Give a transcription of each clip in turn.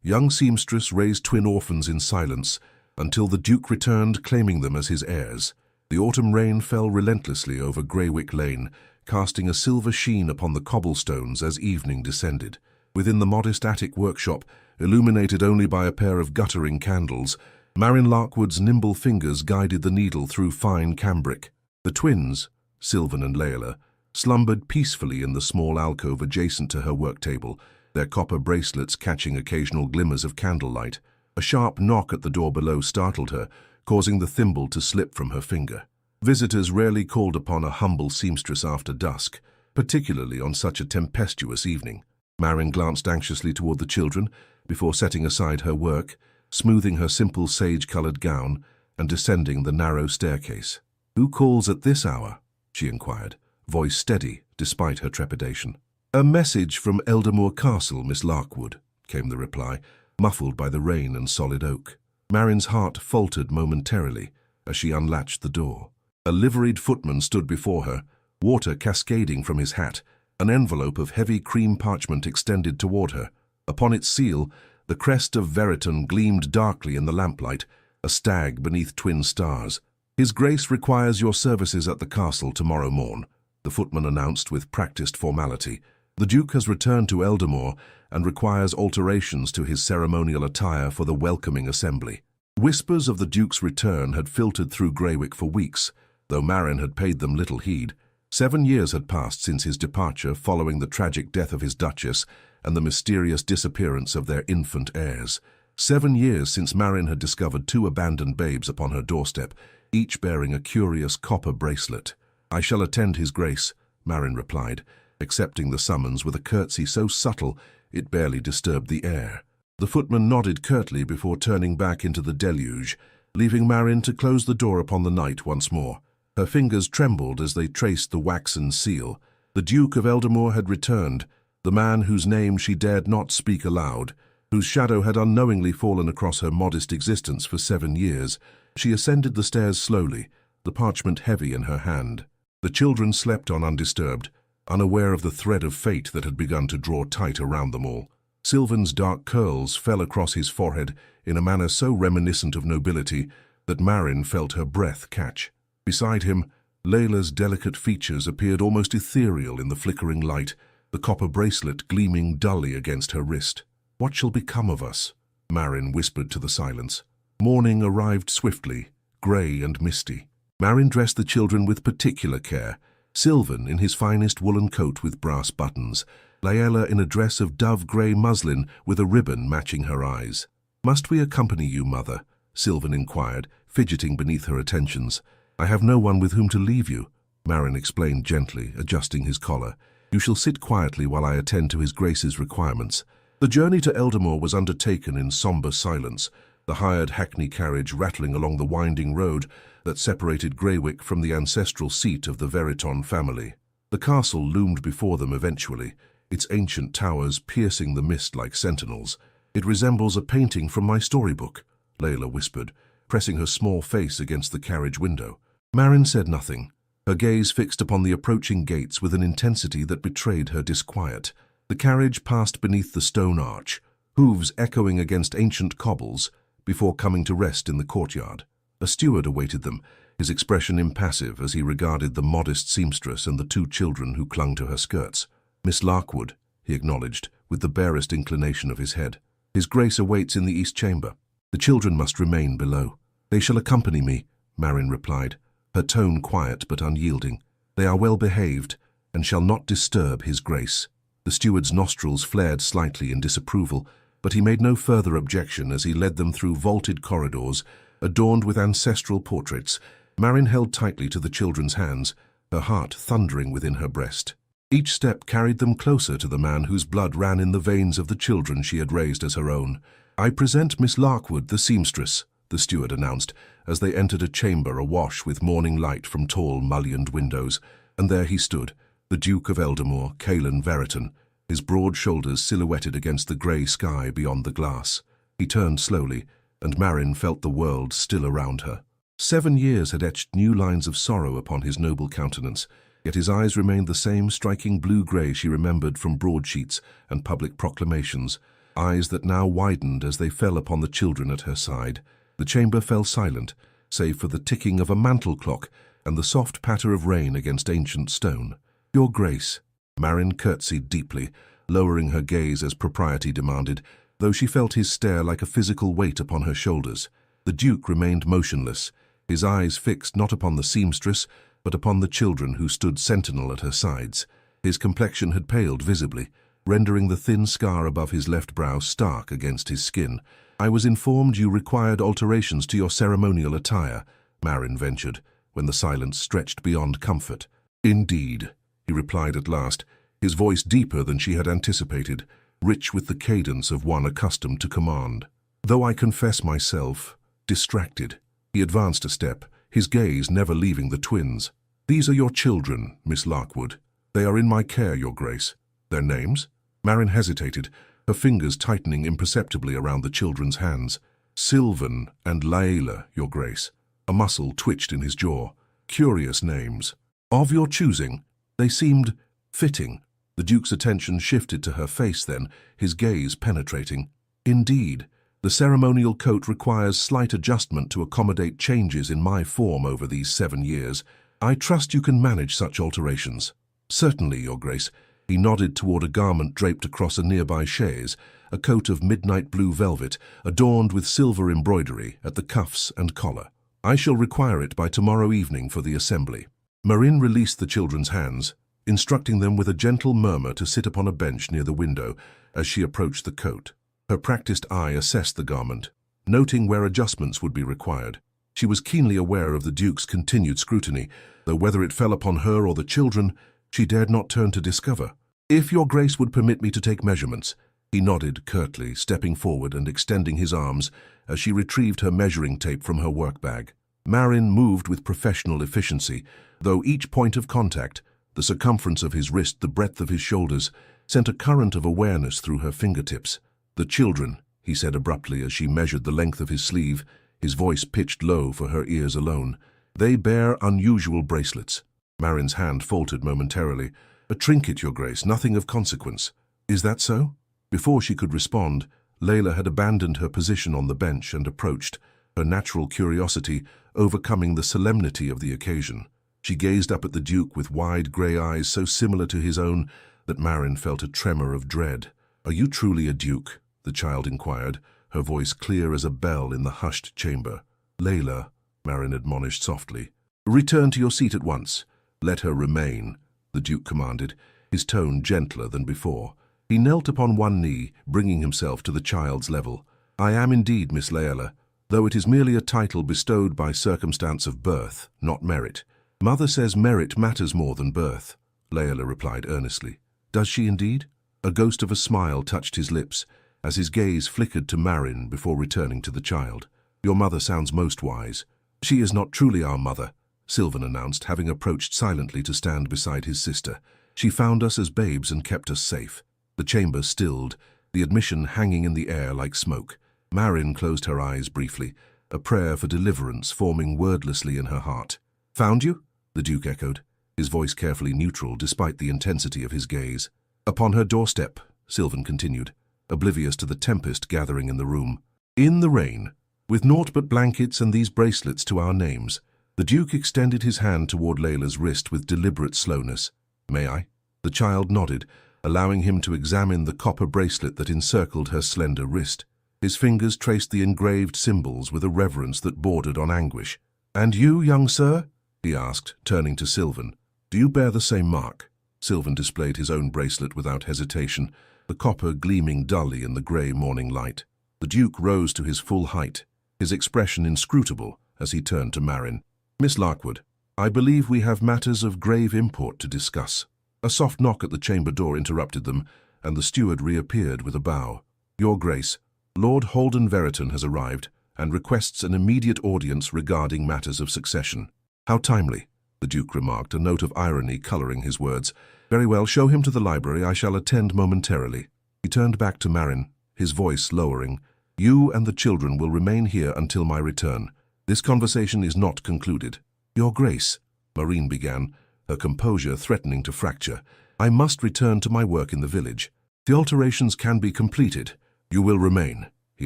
Young Seamstress raised twin orphans in silence until the Duke returned, claiming them as his heirs. The autumn rain fell relentlessly over Greywick Lane, casting a silver sheen upon the cobblestones as evening descended. Within the modest attic workshop, illuminated only by a pair of guttering candles, Marian Larkwood's nimble fingers guided the needle through fine cambric. The twins, Sylvan and Layla, slumbered peacefully in the small alcove adjacent to her work table, their copper bracelets catching occasional glimmers of candlelight. A sharp knock at the door below startled her, causing the thimble to slip from her finger. Visitors rarely called upon a humble seamstress after dusk, particularly on such a tempestuous evening. Marian glanced anxiously toward the children before setting aside her work, smoothing her simple sage-colored gown and descending the narrow staircase. "Who calls at this hour?" she inquired, voice steady despite her trepidation. "A message from Eldermoor Castle, Miss Larkwood," came the reply, muffled by the rain and solid oak. Marian's heart faltered momentarily as she unlatched the door. A liveried footman stood before her, water cascading from his hat, an envelope of heavy cream parchment extended toward her. Upon its seal, the crest of Veriton gleamed darkly in the lamplight, a stag beneath twin stars. "His Grace requires your services at the castle tomorrow morn," the footman announced with practiced formality. "The Duke has returned to Eldermoor and requires alterations to his ceremonial attire for the welcoming assembly." Whispers of the Duke's return had filtered through Greywick for weeks, though Marian had paid them little heed. 7 years had passed since his departure following the tragic death of his Duchess and the mysterious disappearance of their infant heirs. 7 years since Marian had discovered 2 abandoned babes upon her doorstep, each bearing a curious copper bracelet. "I shall attend His Grace," Marian replied, accepting the summons with a curtsy so subtle it barely disturbed the air. The footman nodded curtly before turning back into the deluge, leaving Marian to close the door upon the night once more. Her fingers trembled as they traced the waxen seal. The Duke of Eldermoor had returned, the man whose name she dared not speak aloud, whose shadow had unknowingly fallen across her modest existence for 7 years. She ascended the stairs slowly, the parchment heavy in her hand. The children slept on undisturbed, unaware of the thread of fate that had begun to draw tight around them all. Sylvan's dark curls fell across his forehead in a manner so reminiscent of nobility that Marian felt her breath catch. Beside him, Layla's delicate features appeared almost ethereal in the flickering light, the copper bracelet gleaming dully against her wrist. "What shall become of us?" Marian whispered to the silence. Morning arrived swiftly, grey and misty. Marian dressed the children with particular care, Sylvan in his finest woolen coat with brass buttons, Layla in a dress of dove-grey muslin with a ribbon matching her eyes. "Must we accompany you, Mother?" Sylvan inquired, fidgeting beneath her attentions. "I have no one with whom to leave you," Marian explained gently, adjusting his collar. "You shall sit quietly while I attend to His Grace's requirements." The journey to Eldermoor was undertaken in sombre silence, the hired hackney carriage rattling along the winding road that separated Greywick from the ancestral seat of the Veriton family. The castle loomed before them eventually, its ancient towers piercing the mist like sentinels. "It resembles a painting from my storybook," Layla whispered, pressing her small face against the carriage window. Marian said nothing, her gaze fixed upon the approaching gates with an intensity that betrayed her disquiet. The carriage passed beneath the stone arch, hooves echoing against ancient cobbles, before coming to rest in the courtyard. A steward awaited them, his expression impassive as he regarded the modest seamstress and the 2 children who clung to her skirts. "Miss Larkwood," he acknowledged, with the barest inclination of his head. "His Grace awaits in the East Chamber. The children must remain below." "They shall accompany me," Marian replied, her tone quiet but unyielding. "They are well behaved, and shall not disturb His Grace." The steward's nostrils flared slightly in disapproval, but he made no further objection as he led them through vaulted corridors, adorned with ancestral portraits. Marian held tightly to the children's hands, her heart thundering within her breast. Each step carried them closer to the man whose blood ran in the veins of the children she had raised as her own. "I present Miss Larkwood, the seamstress," the steward announced, as they entered a chamber awash with morning light from tall, mullioned windows. And there he stood, the Duke of Eldermoor, Caelan Veriton, his broad shoulders silhouetted against the grey sky beyond the glass. He turned slowly, and Marian felt the world still around her. 7 years had etched new lines of sorrow upon his noble countenance, yet his eyes remained the same striking blue-grey she remembered from broadsheets and public proclamations. eyes that now widened as they fell upon the children at her side. The chamber fell silent, save for the ticking of a mantel clock and the soft patter of rain against ancient stone. "Your Grace." Marin curtsied deeply, lowering her gaze as propriety demanded, though she felt his stare like a physical weight upon her shoulders. The Duke remained motionless, his eyes fixed not upon the seamstress, but upon the children who stood sentinel at her sides. His complexion had paled visibly, rendering the thin scar above his left brow stark against his skin. "I was informed you required alterations to your ceremonial attire," Marin ventured, when the silence stretched beyond comfort. "Indeed," he replied at last, his voice deeper than she had anticipated, rich with the cadence of one accustomed to command. "Though I confess myself distracted." He advanced a step, his gaze never leaving the twins. "These are your children, Miss Larkwood. They are in my care, Your Grace." "Their names?" Marin hesitated, her fingers tightening imperceptibly around the children's hands. "Sylvan and Layla, Your Grace." A muscle twitched in his jaw. "Curious names. Of your choosing. They seemed fitting." The Duke's attention shifted to her face then, his gaze penetrating. "Indeed, the ceremonial coat requires slight adjustment to accommodate changes in my form over these 7 years. I trust you can manage such alterations." "Certainly, Your Grace." He nodded toward a garment draped across a nearby chaise, a coat of midnight blue velvet, adorned with silver embroidery at the cuffs and collar. "I shall require it by tomorrow evening for the assembly." Marin released the children's hands, instructing them with a gentle murmur to sit upon a bench near the window as she approached the coat. Her practiced eye assessed the garment, noting where adjustments would be required. She was keenly aware of the Duke's continued scrutiny, though whether it fell upon her or the children, she dared not turn to discover. "If Your Grace would permit me to take measurements." He nodded curtly, stepping forward and extending his arms as she retrieved her measuring tape from her work bag. Marin moved with professional efficiency, though each point of contact, the circumference of his wrist, the breadth of his shoulders, sent a current of awareness through her fingertips. "The children," he said abruptly as she measured the length of his sleeve, his voice pitched low for her ears alone. "They bear unusual bracelets." Marin's hand faltered momentarily. "A trinket, Your Grace, nothing of consequence." "Is that so?" Before she could respond, Layla had abandoned her position on the bench and approached, her natural curiosity overcoming the solemnity of the occasion. She gazed up at the Duke with wide grey eyes so similar to his own that Marin felt a tremor of dread. "Are you truly a Duke?" the child inquired, her voice clear as a bell in the hushed chamber. "Layla," Marin admonished softly. "Return to your seat at once." "Let her remain," the Duke commanded, his tone gentler than before. He knelt upon one knee, bringing himself to the child's level. "I am indeed Miss Layla, though it is merely a title bestowed by circumstance of birth, not merit. Mother says merit matters more than birth," Layla replied earnestly. "Does she indeed?" A ghost of a smile touched his lips, as his gaze flickered to Marin before returning to the child. "Your mother sounds most wise." "She is not truly our mother," Sylvan announced, having approached silently to stand beside his sister. "She found us as babes and kept us safe." The chamber stilled, the admission hanging in the air like smoke. Marin closed her eyes briefly, a prayer for deliverance forming wordlessly in her heart. "Found you?" the Duke echoed, his voice carefully neutral despite the intensity of his gaze. "Upon her doorstep," Sylvan continued, oblivious to the tempest gathering in the room. "In the rain, with naught but blankets and these bracelets to our names." The Duke extended his hand toward Layla's wrist with deliberate slowness. "May I?" The child nodded, allowing him to examine the copper bracelet that encircled her slender wrist. His fingers traced the engraved symbols with a reverence that bordered on anguish. "And you, young sir?" he asked, turning to Sylvan. "Do you bear the same mark?" Sylvan displayed his own bracelet without hesitation, the copper gleaming dully in the grey morning light. The Duke rose to his full height, his expression inscrutable as he turned to Marin. "Miss Larkwood, I believe we have matters of grave import to discuss." A soft knock at the chamber door interrupted them, and the steward reappeared with a bow. "Your Grace, Lord Holden Veriton has arrived and requests an immediate audience regarding matters of succession." "How timely," the Duke remarked, a note of irony colouring his words. "Very well, show him to the library. I shall attend momentarily." He turned back to Marin, his voice lowering. "You and the children will remain here until my return. This conversation is not concluded." "Your Grace," Marin began, her composure threatening to fracture, "I must return to my work in the village." "The alterations can be completed," You will remain, he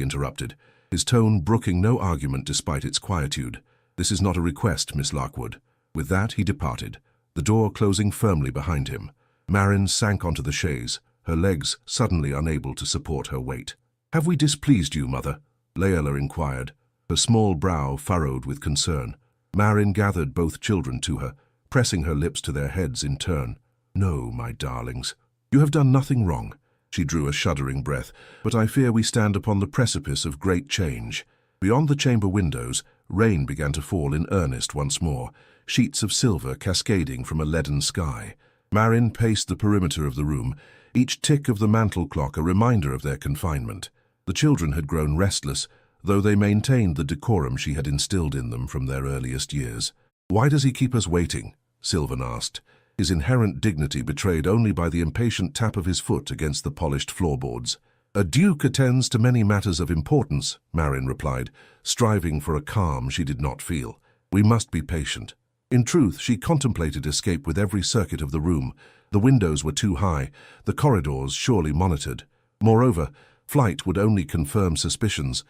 interrupted, his tone brooking no argument despite its quietude. This is not a request, Miss Larkwood. With that, he departed, the door closing firmly behind him. Marin sank onto the chaise, her legs suddenly unable to support her weight. Have we displeased you, mother? Layla inquired, her small brow furrowed with concern. Marin gathered both children to her, pressing her lips to their heads in turn. No, my darlings. You have done nothing wrong. She drew a shuddering breath, but I fear we stand upon the precipice of great change. Beyond the chamber windows, rain began to fall in earnest once more, sheets of silver cascading from a leaden sky. Marin paced the perimeter of the room, each tick of the mantel clock a reminder of their confinement. The children had grown restless, though they maintained the decorum she had instilled in them from their earliest years. Why does he keep us waiting? Sylvan asked, his inherent dignity betrayed only by the impatient tap of his foot against the polished floorboards. A duke attends to many matters of importance, Marin replied, striving for a calm she did not feel. We must be patient. In truth, she contemplated escape with every circuit of the room. The windows were too high, the corridors surely monitored. Moreover, flight would only confirm suspicions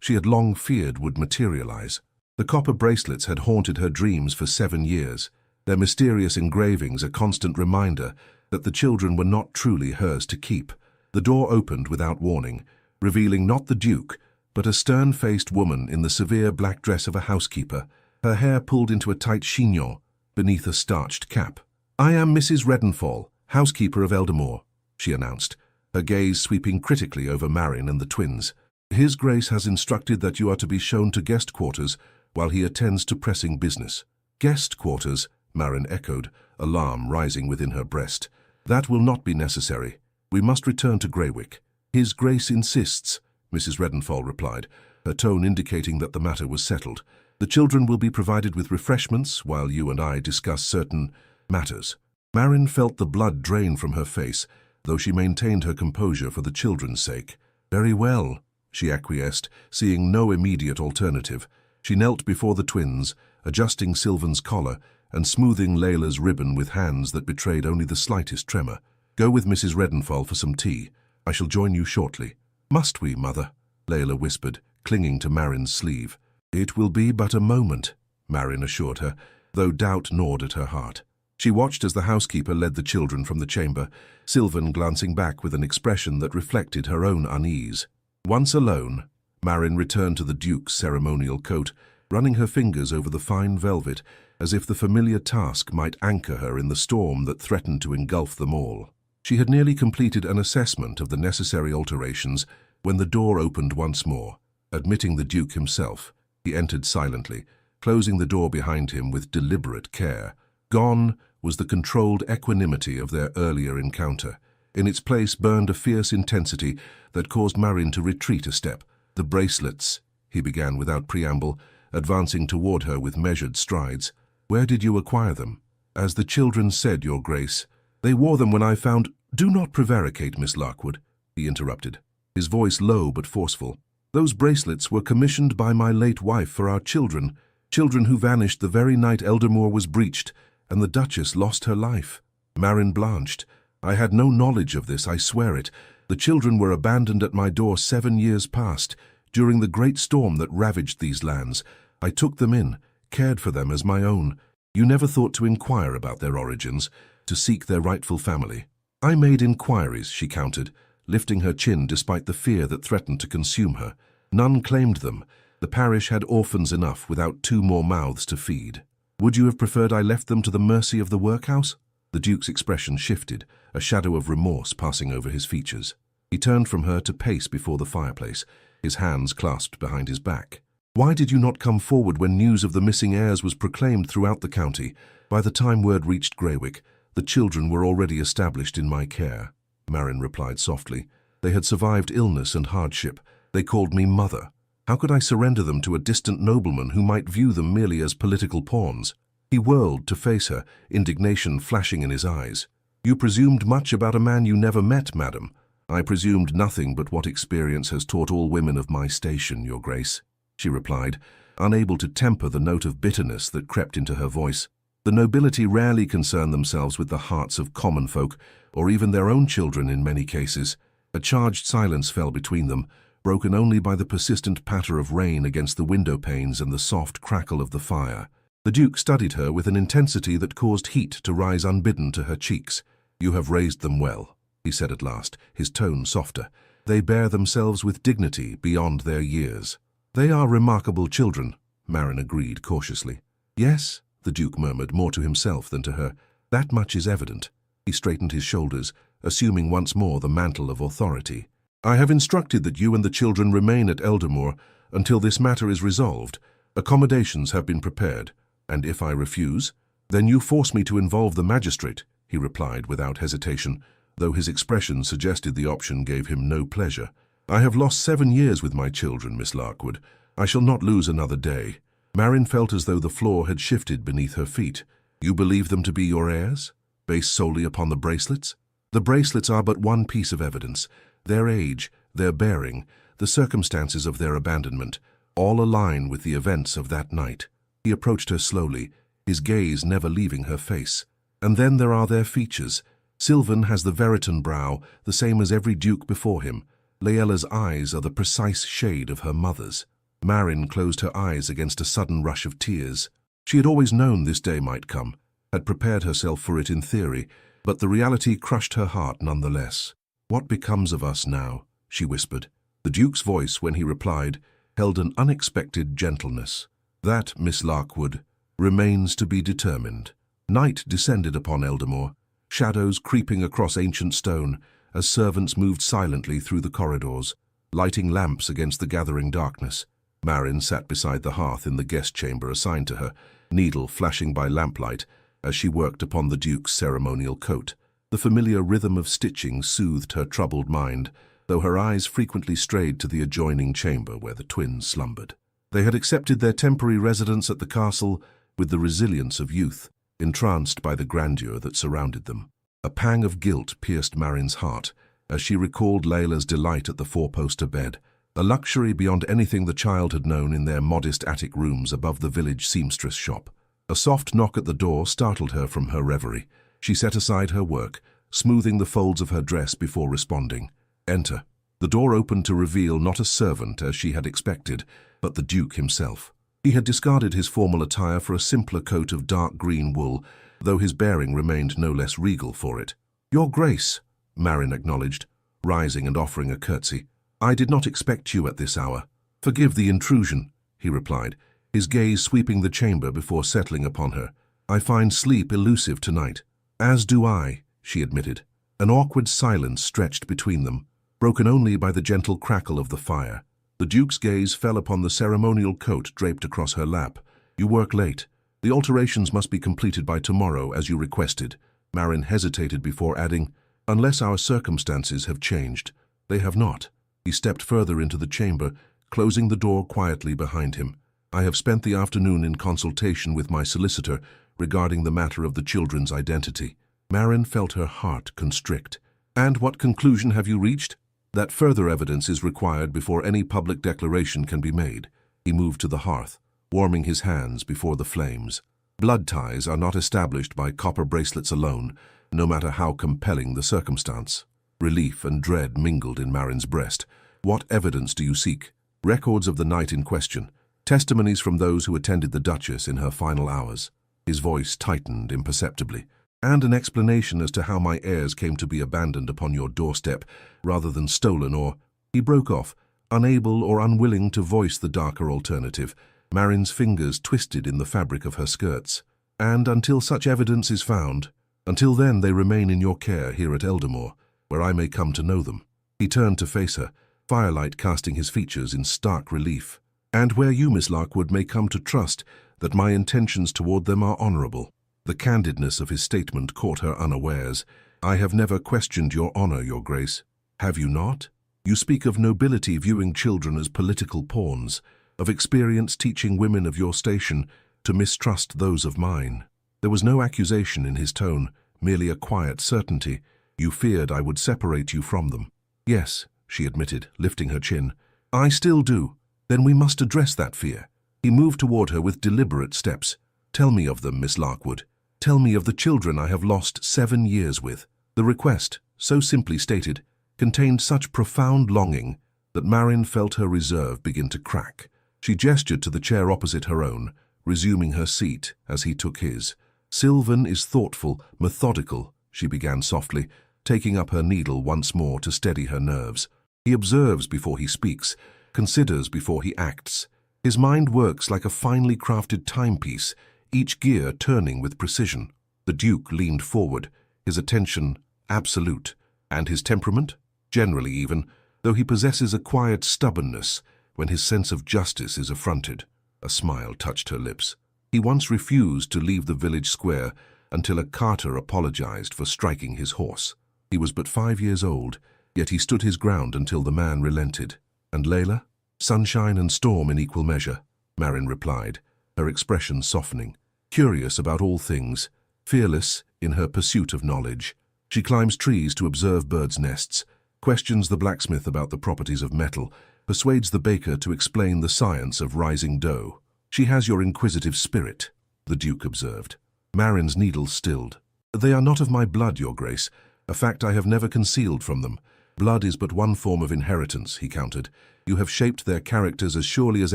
she had long feared would materialize. The copper bracelets had haunted her dreams for 7 years, their mysterious engravings a constant reminder that the children were not truly hers to keep. The door opened without warning, revealing not the Duke, but a stern-faced woman in the severe black dress of a housekeeper, her hair pulled into a tight chignon beneath a starched cap. I am Mrs. Redenfall, housekeeper of Eldermore, she announced, her gaze sweeping critically over Marin and the twins. His Grace has instructed that you are to be shown to guest quarters while he attends to pressing business. Guest quarters, Marin echoed, alarm rising within her breast. That will not be necessary. We must return to Greywick. His Grace insists, Mrs. Redenfall replied, her tone indicating that the matter was settled. The children will be provided with refreshments while you and I discuss certain matters. Marin felt the blood drain from her face, though she maintained her composure for the children's sake. Very well, she acquiesced, seeing no immediate alternative. She knelt before the twins, adjusting Sylvan's collar and smoothing Layla's ribbon with hands that betrayed only the slightest tremor. Go with Mrs. Redenfall for some tea. I shall join you shortly. Must we, mother? Layla whispered, clinging to Marin's sleeve. It will be but a moment, Marin assured her, though doubt gnawed at her heart. She watched as the housekeeper led the children from the chamber, Sylvan glancing back with an expression that reflected her own unease. Once alone, Marin returned to the Duke's ceremonial coat, running her fingers over the fine velvet as if the familiar task might anchor her in the storm that threatened to engulf them all. She had nearly completed an assessment of the necessary alterations when the door opened once more. Admitting the Duke himself, he entered silently, closing the door behind him with deliberate care. Gone was the controlled equanimity of their earlier encounter. In its place burned a fierce intensity that caused Marin to retreat a step. The bracelets, he began without preamble, advancing toward her with measured strides. Where did you acquire them? As the children said, Your Grace. They wore them when I found— Do not prevaricate, Miss Larkwood, he interrupted, his voice low but forceful. Those bracelets were commissioned by my late wife for our children who vanished the very night Eldermore was breached, and the Duchess lost her life. Marin blanched. I had no knowledge of this, I swear it. The children were abandoned at my door 7 years past, during the great storm that ravaged these lands. I took them in, cared for them as my own. You never thought to inquire about their origins, to seek their rightful family. I made inquiries, she countered, lifting her chin despite the fear that threatened to consume her. None claimed them. The parish had orphans enough without 2 more mouths to feed. Would you have preferred I left them to the mercy of the workhouse? The Duke's expression shifted, a shadow of remorse passing over his features. He turned from her to pace before the fireplace, his hands clasped behind his back. Why did you not come forward when news of the missing heirs was proclaimed throughout the county? By the time word reached Greywick, the children were already established in my care, Marin replied softly. They had survived illness and hardship. They called me mother. How could I surrender them to a distant nobleman who might view them merely as political pawns? He whirled to face her, indignation flashing in his eyes. You presumed much about a man you never met, madam. I presumed nothing but what experience has taught all women of my station, Your Grace, she replied, unable to temper the note of bitterness that crept into her voice. The nobility rarely concern themselves with the hearts of common folk, or even their own children in many cases. A charged silence fell between them, broken only by the persistent patter of rain against the window panes and the soft crackle of the fire. The Duke studied her with an intensity that caused heat to rise unbidden to her cheeks. "You have raised them well," he said at last, his tone softer. "They bear themselves with dignity beyond their years." "They are remarkable children," Marin agreed cautiously. "Yes," the Duke murmured, more to himself than to her. "That much is evident." He straightened his shoulders, assuming once more the mantle of authority. "I have instructed that you and the children remain at Eldermoor until this matter is resolved. Accommodations have been prepared, and if I refuse, then you force me to involve the magistrate," he replied without hesitation, though his expression suggested the option gave him no pleasure. "I have lost 7 years with my children, Miss Larkwood. I shall not lose another day." Marin felt as though the floor had shifted beneath her feet. "You believe them to be your heirs, based solely upon the bracelets?" "The bracelets are but one piece of evidence. Their age, their bearing, the circumstances of their abandonment, all align with the events of that night." He approached her slowly, his gaze never leaving her face. "And then there are their features. Sylvan has the Veritan brow, the same as every duke before him. Laella's eyes are the precise shade of her mother's." Marin closed her eyes against a sudden rush of tears. She had always known this day might come, had prepared herself for it in theory, but the reality crushed her heart nonetheless. "What becomes of us now?" she whispered. The Duke's voice, when he replied, held an unexpected gentleness. "That, Miss Larkwood, remains to be determined." Night descended upon Eldermoor, shadows creeping across ancient stone as servants moved silently through the corridors, lighting lamps against the gathering darkness. Marin sat beside the hearth in the guest chamber assigned to her, needle flashing by lamplight as she worked upon the Duke's ceremonial coat. The familiar rhythm of stitching soothed her troubled mind, though her eyes frequently strayed to the adjoining chamber where the twins slumbered. They had accepted their temporary residence at the castle with the resilience of youth, entranced by the grandeur that surrounded them. A pang of guilt pierced Marin's heart as she recalled Layla's delight at the four-poster bed, a luxury beyond anything the child had known in their modest attic rooms above the village seamstress shop. A soft knock at the door startled her from her reverie. She set aside her work, smoothing the folds of her dress before responding. "Enter." The door opened to reveal not a servant as she had expected, but the Duke himself. He had discarded his formal attire for a simpler coat of dark green wool, though his bearing remained no less regal for it. "Your Grace," Marin acknowledged, rising and offering a curtsy. "I did not expect you at this hour." "Forgive the intrusion," he replied, his gaze sweeping the chamber before settling upon her. "I find sleep elusive tonight." "As do I," she admitted. An awkward silence stretched between them, broken only by the gentle crackle of the fire. The Duke's gaze fell upon the ceremonial coat draped across her lap. "You work late. The alterations must be completed by tomorrow, as you requested." Marin hesitated before adding, "Unless our circumstances have changed." "They have not." He stepped further into the chamber, closing the door quietly behind him. "I have spent the afternoon in consultation with my solicitor regarding the matter of the children's identity." Marin felt her heart constrict. "And what conclusion have you reached?" "That further evidence is required before any public declaration can be made." He moved to the hearth, warming his hands before the flames. "Blood ties are not established by copper bracelets alone, no matter how compelling the circumstance." Relief and dread mingled in Marin's breast. "What evidence do you seek?" "Records of the night in question. Testimonies from those who attended the Duchess in her final hours." His voice tightened imperceptibly. "And an explanation as to how my heirs came to be abandoned upon your doorstep, rather than stolen or—" He broke off, unable or unwilling to voice the darker alternative. Marin's fingers twisted in the fabric of her skirts. "And until such evidence is found, until then they remain in your care here at Eldermoor, where I may come to know them." He turned to face her, firelight casting his features in stark relief. "And where you, Miss Larkwood, may come to trust that my intentions toward them are honorable." The candidness of his statement caught her unawares. "I have never questioned your honor, Your Grace." "Have you not? You speak of nobility viewing children as political pawns, of experience teaching women of your station to mistrust those of mine." There was no accusation in his tone, merely a quiet certainty. "You feared I would separate you from them." "Yes," she admitted, lifting her chin. "I still do." "Then we must address that fear." He moved toward her with deliberate steps. "Tell me of them, Miss Larkwood. Tell me of the children I have lost 7 years with." The request, so simply stated, contained such profound longing that Marin felt her reserve begin to crack. She gestured to the chair opposite her own, resuming her seat as he took his. "Sylvan is thoughtful, methodical," she began softly, taking up her needle once more to steady her nerves. "He observes before he speaks, considers before he acts. His mind works like a finely crafted timepiece, each gear turning with precision." The Duke leaned forward, his attention absolute. "And his temperament? Generally even, though he possesses a quiet stubbornness when his sense of justice is affronted." A smile touched her lips. "He once refused to leave the village square until a carter apologized for striking his horse. He was but 5 years old, yet he stood his ground until the man relented." "And Layla?" "Sunshine and storm in equal measure," Marin replied, her expression softening. "Curious about all things, fearless in her pursuit of knowledge. She climbs trees to observe birds' nests, questions the blacksmith about the properties of metal, persuades the baker to explain the science of rising dough. She has your inquisitive spirit," the Duke observed. Marin's needle stilled. "They are not of my blood, Your Grace, a fact I have never concealed from them. Blood is but one form of inheritance," he countered. "You have shaped their characters as surely as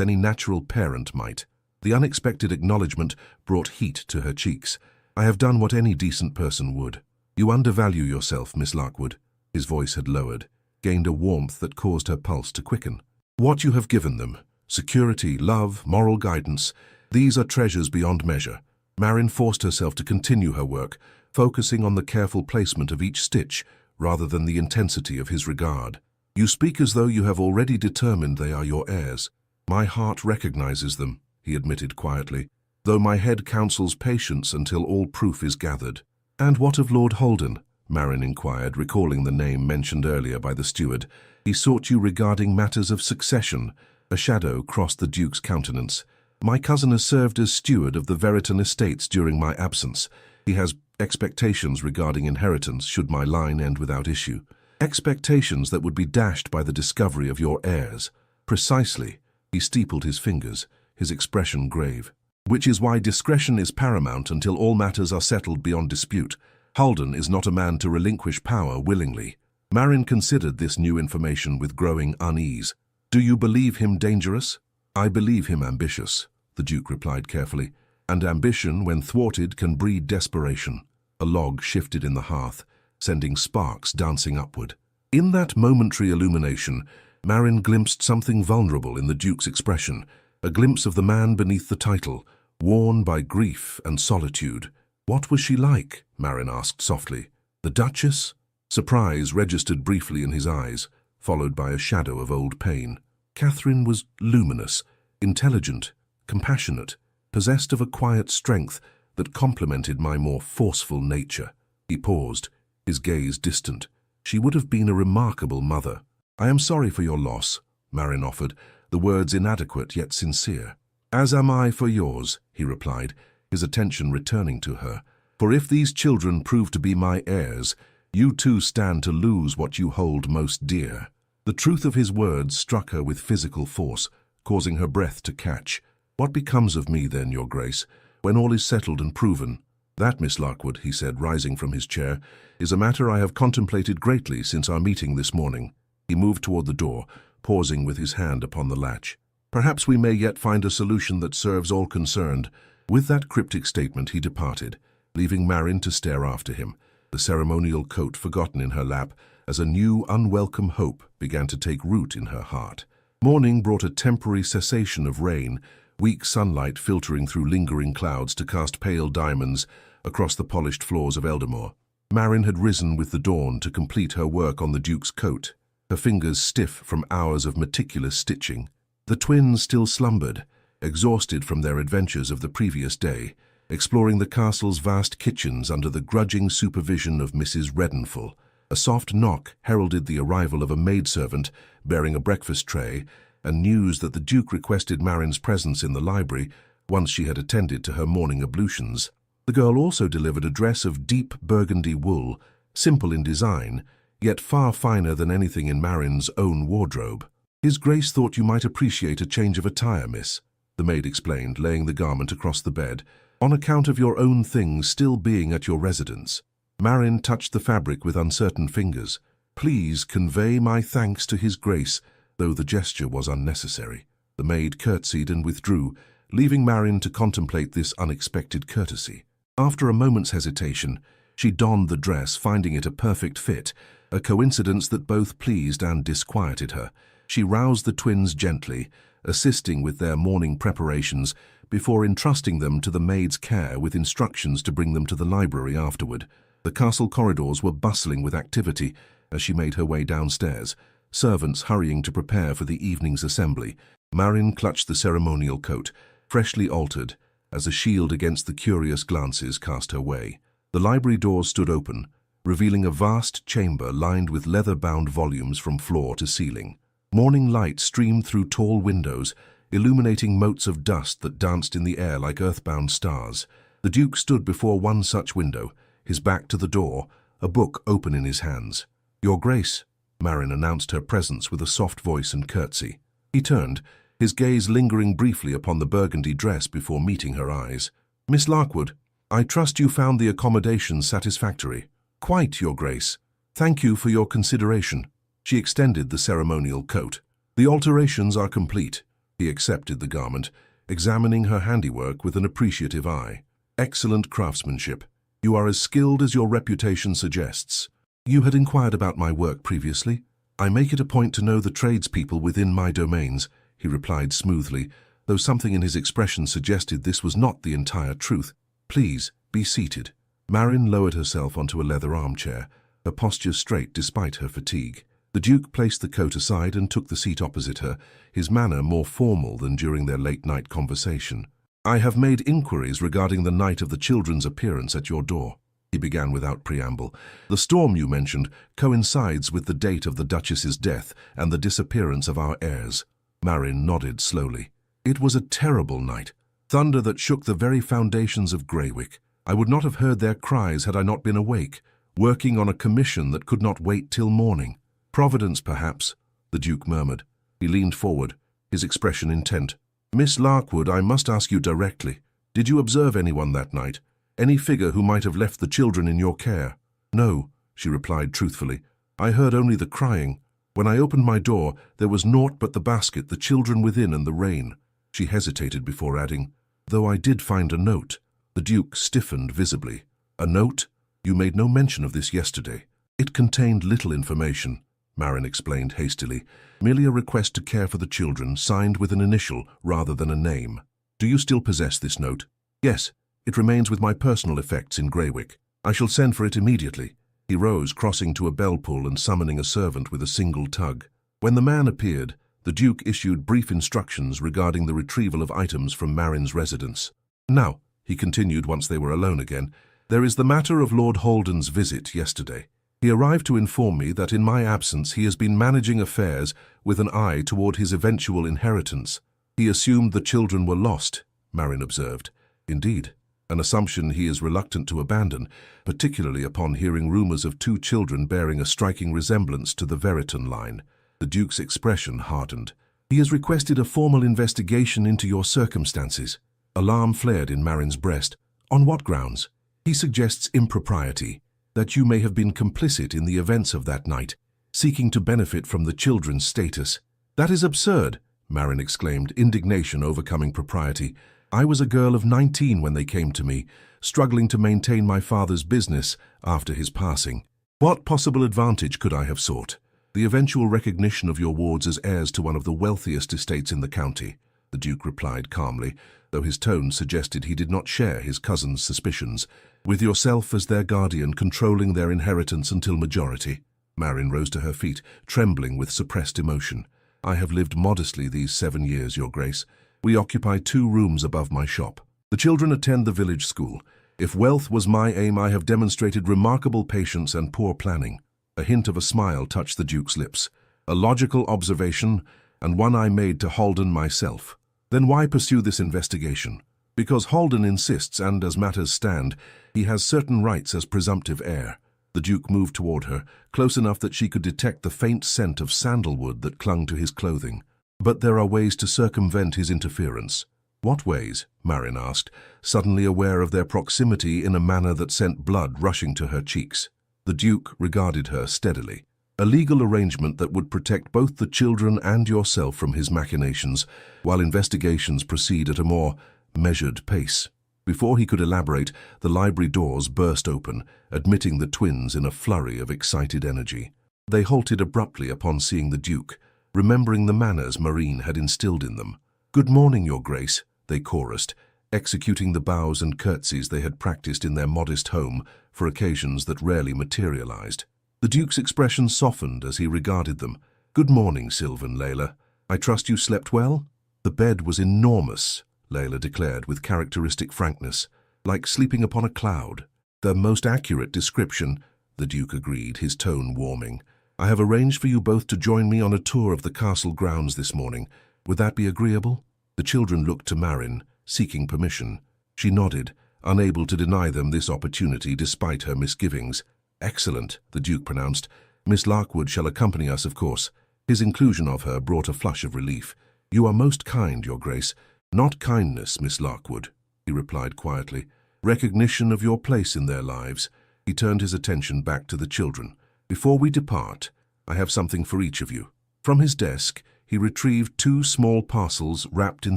any natural parent might." The unexpected acknowledgement brought heat to her cheeks. "I have done what any decent person would." "You undervalue yourself, Miss Larkwood." His voice had lowered, gained a warmth that caused her pulse to quicken. "What you have given them, security, love, moral guidance, these are treasures beyond measure." Marin forced herself to continue her work, focusing on the careful placement of each stitch rather than the intensity of his regard. "You speak as though you have already determined they are your heirs." "My heart recognizes them," he admitted quietly, "though my head counsels patience until all proof is gathered." "And what of Lord Holden?" Marin inquired, recalling the name mentioned earlier by the steward. "He sought you regarding matters of succession." A shadow crossed the Duke's countenance. "My cousin has served as steward of the Veriton estates during my absence. He has expectations regarding inheritance should my line end without issue." "Expectations that would be dashed by the discovery of your heirs." "Precisely." He steepled his fingers, his expression grave. "Which is why discretion is paramount until all matters are settled beyond dispute. Holden is not a man to relinquish power willingly." Marin considered this new information with growing unease. "Do you believe him dangerous?" "I believe him ambitious," the Duke replied carefully. "And ambition, when thwarted, can breed desperation." A log shifted in the hearth, sending sparks dancing upward. In that momentary illumination, Marin glimpsed something vulnerable in the Duke's expression, a glimpse of the man beneath the title, worn by grief and solitude. "What was she like?" Marin asked softly. "The Duchess?" Surprise registered briefly in his eyes, followed by a shadow of old pain. "Catherine was luminous, intelligent, compassionate, possessed of a quiet strength that complemented my more forceful nature." He paused, his gaze distant. "She would have been a remarkable mother." "I am sorry for your loss," Marin offered, the words inadequate yet sincere. "As am I for yours," he replied, his attention returning to her. "For if these children prove to be my heirs, you too stand to lose what you hold most dear." The truth of his words struck her with physical force, causing her breath to catch. "What becomes of me then, Your Grace, when all is settled and proven?" "That, Miss Larkwood," he said, rising from his chair, "is a matter I have contemplated greatly since our meeting this morning." He moved toward the door, pausing with his hand upon the latch. "Perhaps we may yet find a solution that serves all concerned." With that cryptic statement he departed, leaving Marin to stare after him, the ceremonial coat forgotten in her lap, as a new, unwelcome hope began to take root in her heart. Morning brought a temporary cessation of rain, weak sunlight filtering through lingering clouds to cast pale diamonds across the polished floors of Eldamore. Marin had risen with the dawn to complete her work on the Duke's coat, her fingers stiff from hours of meticulous stitching. The twins still slumbered, exhausted from their adventures of the previous day, exploring the castle's vast kitchens under the grudging supervision of Mrs. Redenful. A soft knock heralded the arrival of a maidservant bearing a breakfast tray, and news that the Duke requested Marin's presence in the library once she had attended to her morning ablutions. The girl also delivered a dress of deep burgundy wool, simple in design, yet far finer than anything in Marin's own wardrobe. "His Grace thought you might appreciate a change of attire, miss," the maid explained, laying the garment across the bed, "on account of your own things still being at your residence." Marin touched the fabric with uncertain fingers. Please convey my thanks to His Grace, though the gesture was unnecessary. The maid curtsied and withdrew, leaving Marin to contemplate this unexpected courtesy. After a moment's hesitation, she donned the dress, finding it a perfect fit, a coincidence that both pleased and disquieted her. She roused the twins gently, assisting with their morning preparations before entrusting them to the maid's care with instructions to bring them to the library afterward. The castle corridors were bustling with activity as she made her way downstairs, servants hurrying to prepare for the evening's assembly. Marin clutched the ceremonial coat, freshly altered, as a shield against the curious glances cast her way. The library doors stood open, revealing a vast chamber lined with leather-bound volumes from floor to ceiling. Morning light streamed through tall windows, illuminating motes of dust that danced in the air like earthbound stars. The Duke stood before one such window, his back to the door, a book open in his hands. "Your Grace," Marin announced her presence with a soft voice and curtsy. He turned, his gaze lingering briefly upon the burgundy dress before meeting her eyes. "Miss Larkwood, I trust you found the accommodations satisfactory." "Quite, Your Grace. Thank you for your consideration." She extended the ceremonial coat. "The alterations are complete." He accepted the garment, examining her handiwork with an appreciative eye. "Excellent craftsmanship. You are as skilled as your reputation suggests." "You had inquired about my work previously. I make it a point to know the tradespeople within my domains," he replied smoothly, though something in his expression suggested this was not the entire truth. "Please, be seated." Marin lowered herself onto a leather armchair, her posture straight despite her fatigue. The Duke placed the coat aside and took the seat opposite her, his manner more formal than during their late-night conversation. "I have made inquiries regarding the night of the children's appearance at your door," he began without preamble. "The storm you mentioned coincides with the date of the Duchess's death and the disappearance of our heirs." Marin nodded slowly. "It was a terrible night. Thunder that shook the very foundations of Greywick. I would not have heard their cries had I not been awake, working on a commission that could not wait till morning." "Providence, perhaps," the Duke murmured. He leaned forward, his expression intent. "Miss Larkwood, I must ask you directly. Did you observe anyone that night? Any figure who might have left the children in your care?" "No," she replied truthfully. "I heard only the crying. When I opened my door, there was naught but the basket, the children within, and the rain." She hesitated before adding, "Though I did find a note." The Duke stiffened visibly. "A note? You made no mention of this yesterday." "It contained little information," Marin explained hastily. "Merely a request to care for the children, signed with an initial rather than a name." "Do you still possess this note?" "Yes. It remains with my personal effects in Greywick. I shall send for it immediately." He rose, crossing to a bell pull and summoning a servant with a single tug. When the man appeared, the Duke issued brief instructions regarding the retrieval of items from Marin's residence. "Now," he continued once they were alone again, "there is the matter of Lord Holden's visit yesterday. He arrived to inform me that in my absence he has been managing affairs with an eye toward his eventual inheritance." "He assumed the children were lost," Marin observed. "Indeed, an assumption he is reluctant to abandon, particularly upon hearing rumors of 2 children bearing a striking resemblance to the Veriton line." The Duke's expression hardened. "He has requested a formal investigation into your circumstances." Alarm flared in Marin's breast. "On what grounds?" "He suggests impropriety, that you may have been complicit in the events of that night, seeking to benefit from the children's status." "That is absurd," Marin exclaimed, indignation overcoming propriety. "I was a girl of 19 when they came to me, struggling to maintain my father's business after his passing. What possible advantage could I have sought?" "The eventual recognition of your wards as heirs to one of the wealthiest estates in the county," the Duke replied calmly, though his tone suggested he did not share his cousin's suspicions. "With yourself as their guardian controlling their inheritance until majority." Marin rose to her feet, trembling with suppressed emotion. "I have lived modestly these 7 years, Your Grace. We occupy 2 rooms above my shop. The children attend the village school. If wealth was my aim, I have demonstrated remarkable patience and poor planning." A hint of a smile touched the Duke's lips. "A logical observation, and one I made to Holden myself." "Then why pursue this investigation?" "Because Holden insists, and as matters stand, he has certain rights as presumptive heir." The Duke moved toward her, close enough that she could detect the faint scent of sandalwood that clung to his clothing. "But there are ways to circumvent his interference." "What ways?" Marin asked, suddenly aware of their proximity in a manner that sent blood rushing to her cheeks. The Duke regarded her steadily. A legal arrangement that would protect both the children and yourself from his machinations, while investigations proceed at a more measured pace. Before he could elaborate, the library doors burst open, admitting the twins in a flurry of excited energy. They halted abruptly upon seeing the Duke, remembering the manners Marine had instilled in them. "Good morning, Your Grace," they chorused, executing the bows and curtsies they had practiced in their modest home for occasions that rarely materialized. The Duke's expression softened as he regarded them. "Good morning, Sylvan, Layla. I trust you slept well?" "The bed was enormous," Layla declared with characteristic frankness, "like sleeping upon a cloud." "The most accurate description," the Duke agreed, his tone warming. "I have arranged for you both to join me on a tour of the castle grounds this morning. Would that be agreeable?" The children looked to Marin, seeking permission. She nodded, unable to deny them this opportunity despite her misgivings. "Excellent," the Duke pronounced. "Miss Larkwood shall accompany us, of course." His inclusion of her brought a flush of relief. "You are most kind, Your Grace." "Not kindness, Miss Larkwood," he replied quietly. "Recognition of your place in their lives." He turned his attention back to the children. "Before we depart, I have something for each of you." From his desk, he retrieved 2 small parcels wrapped in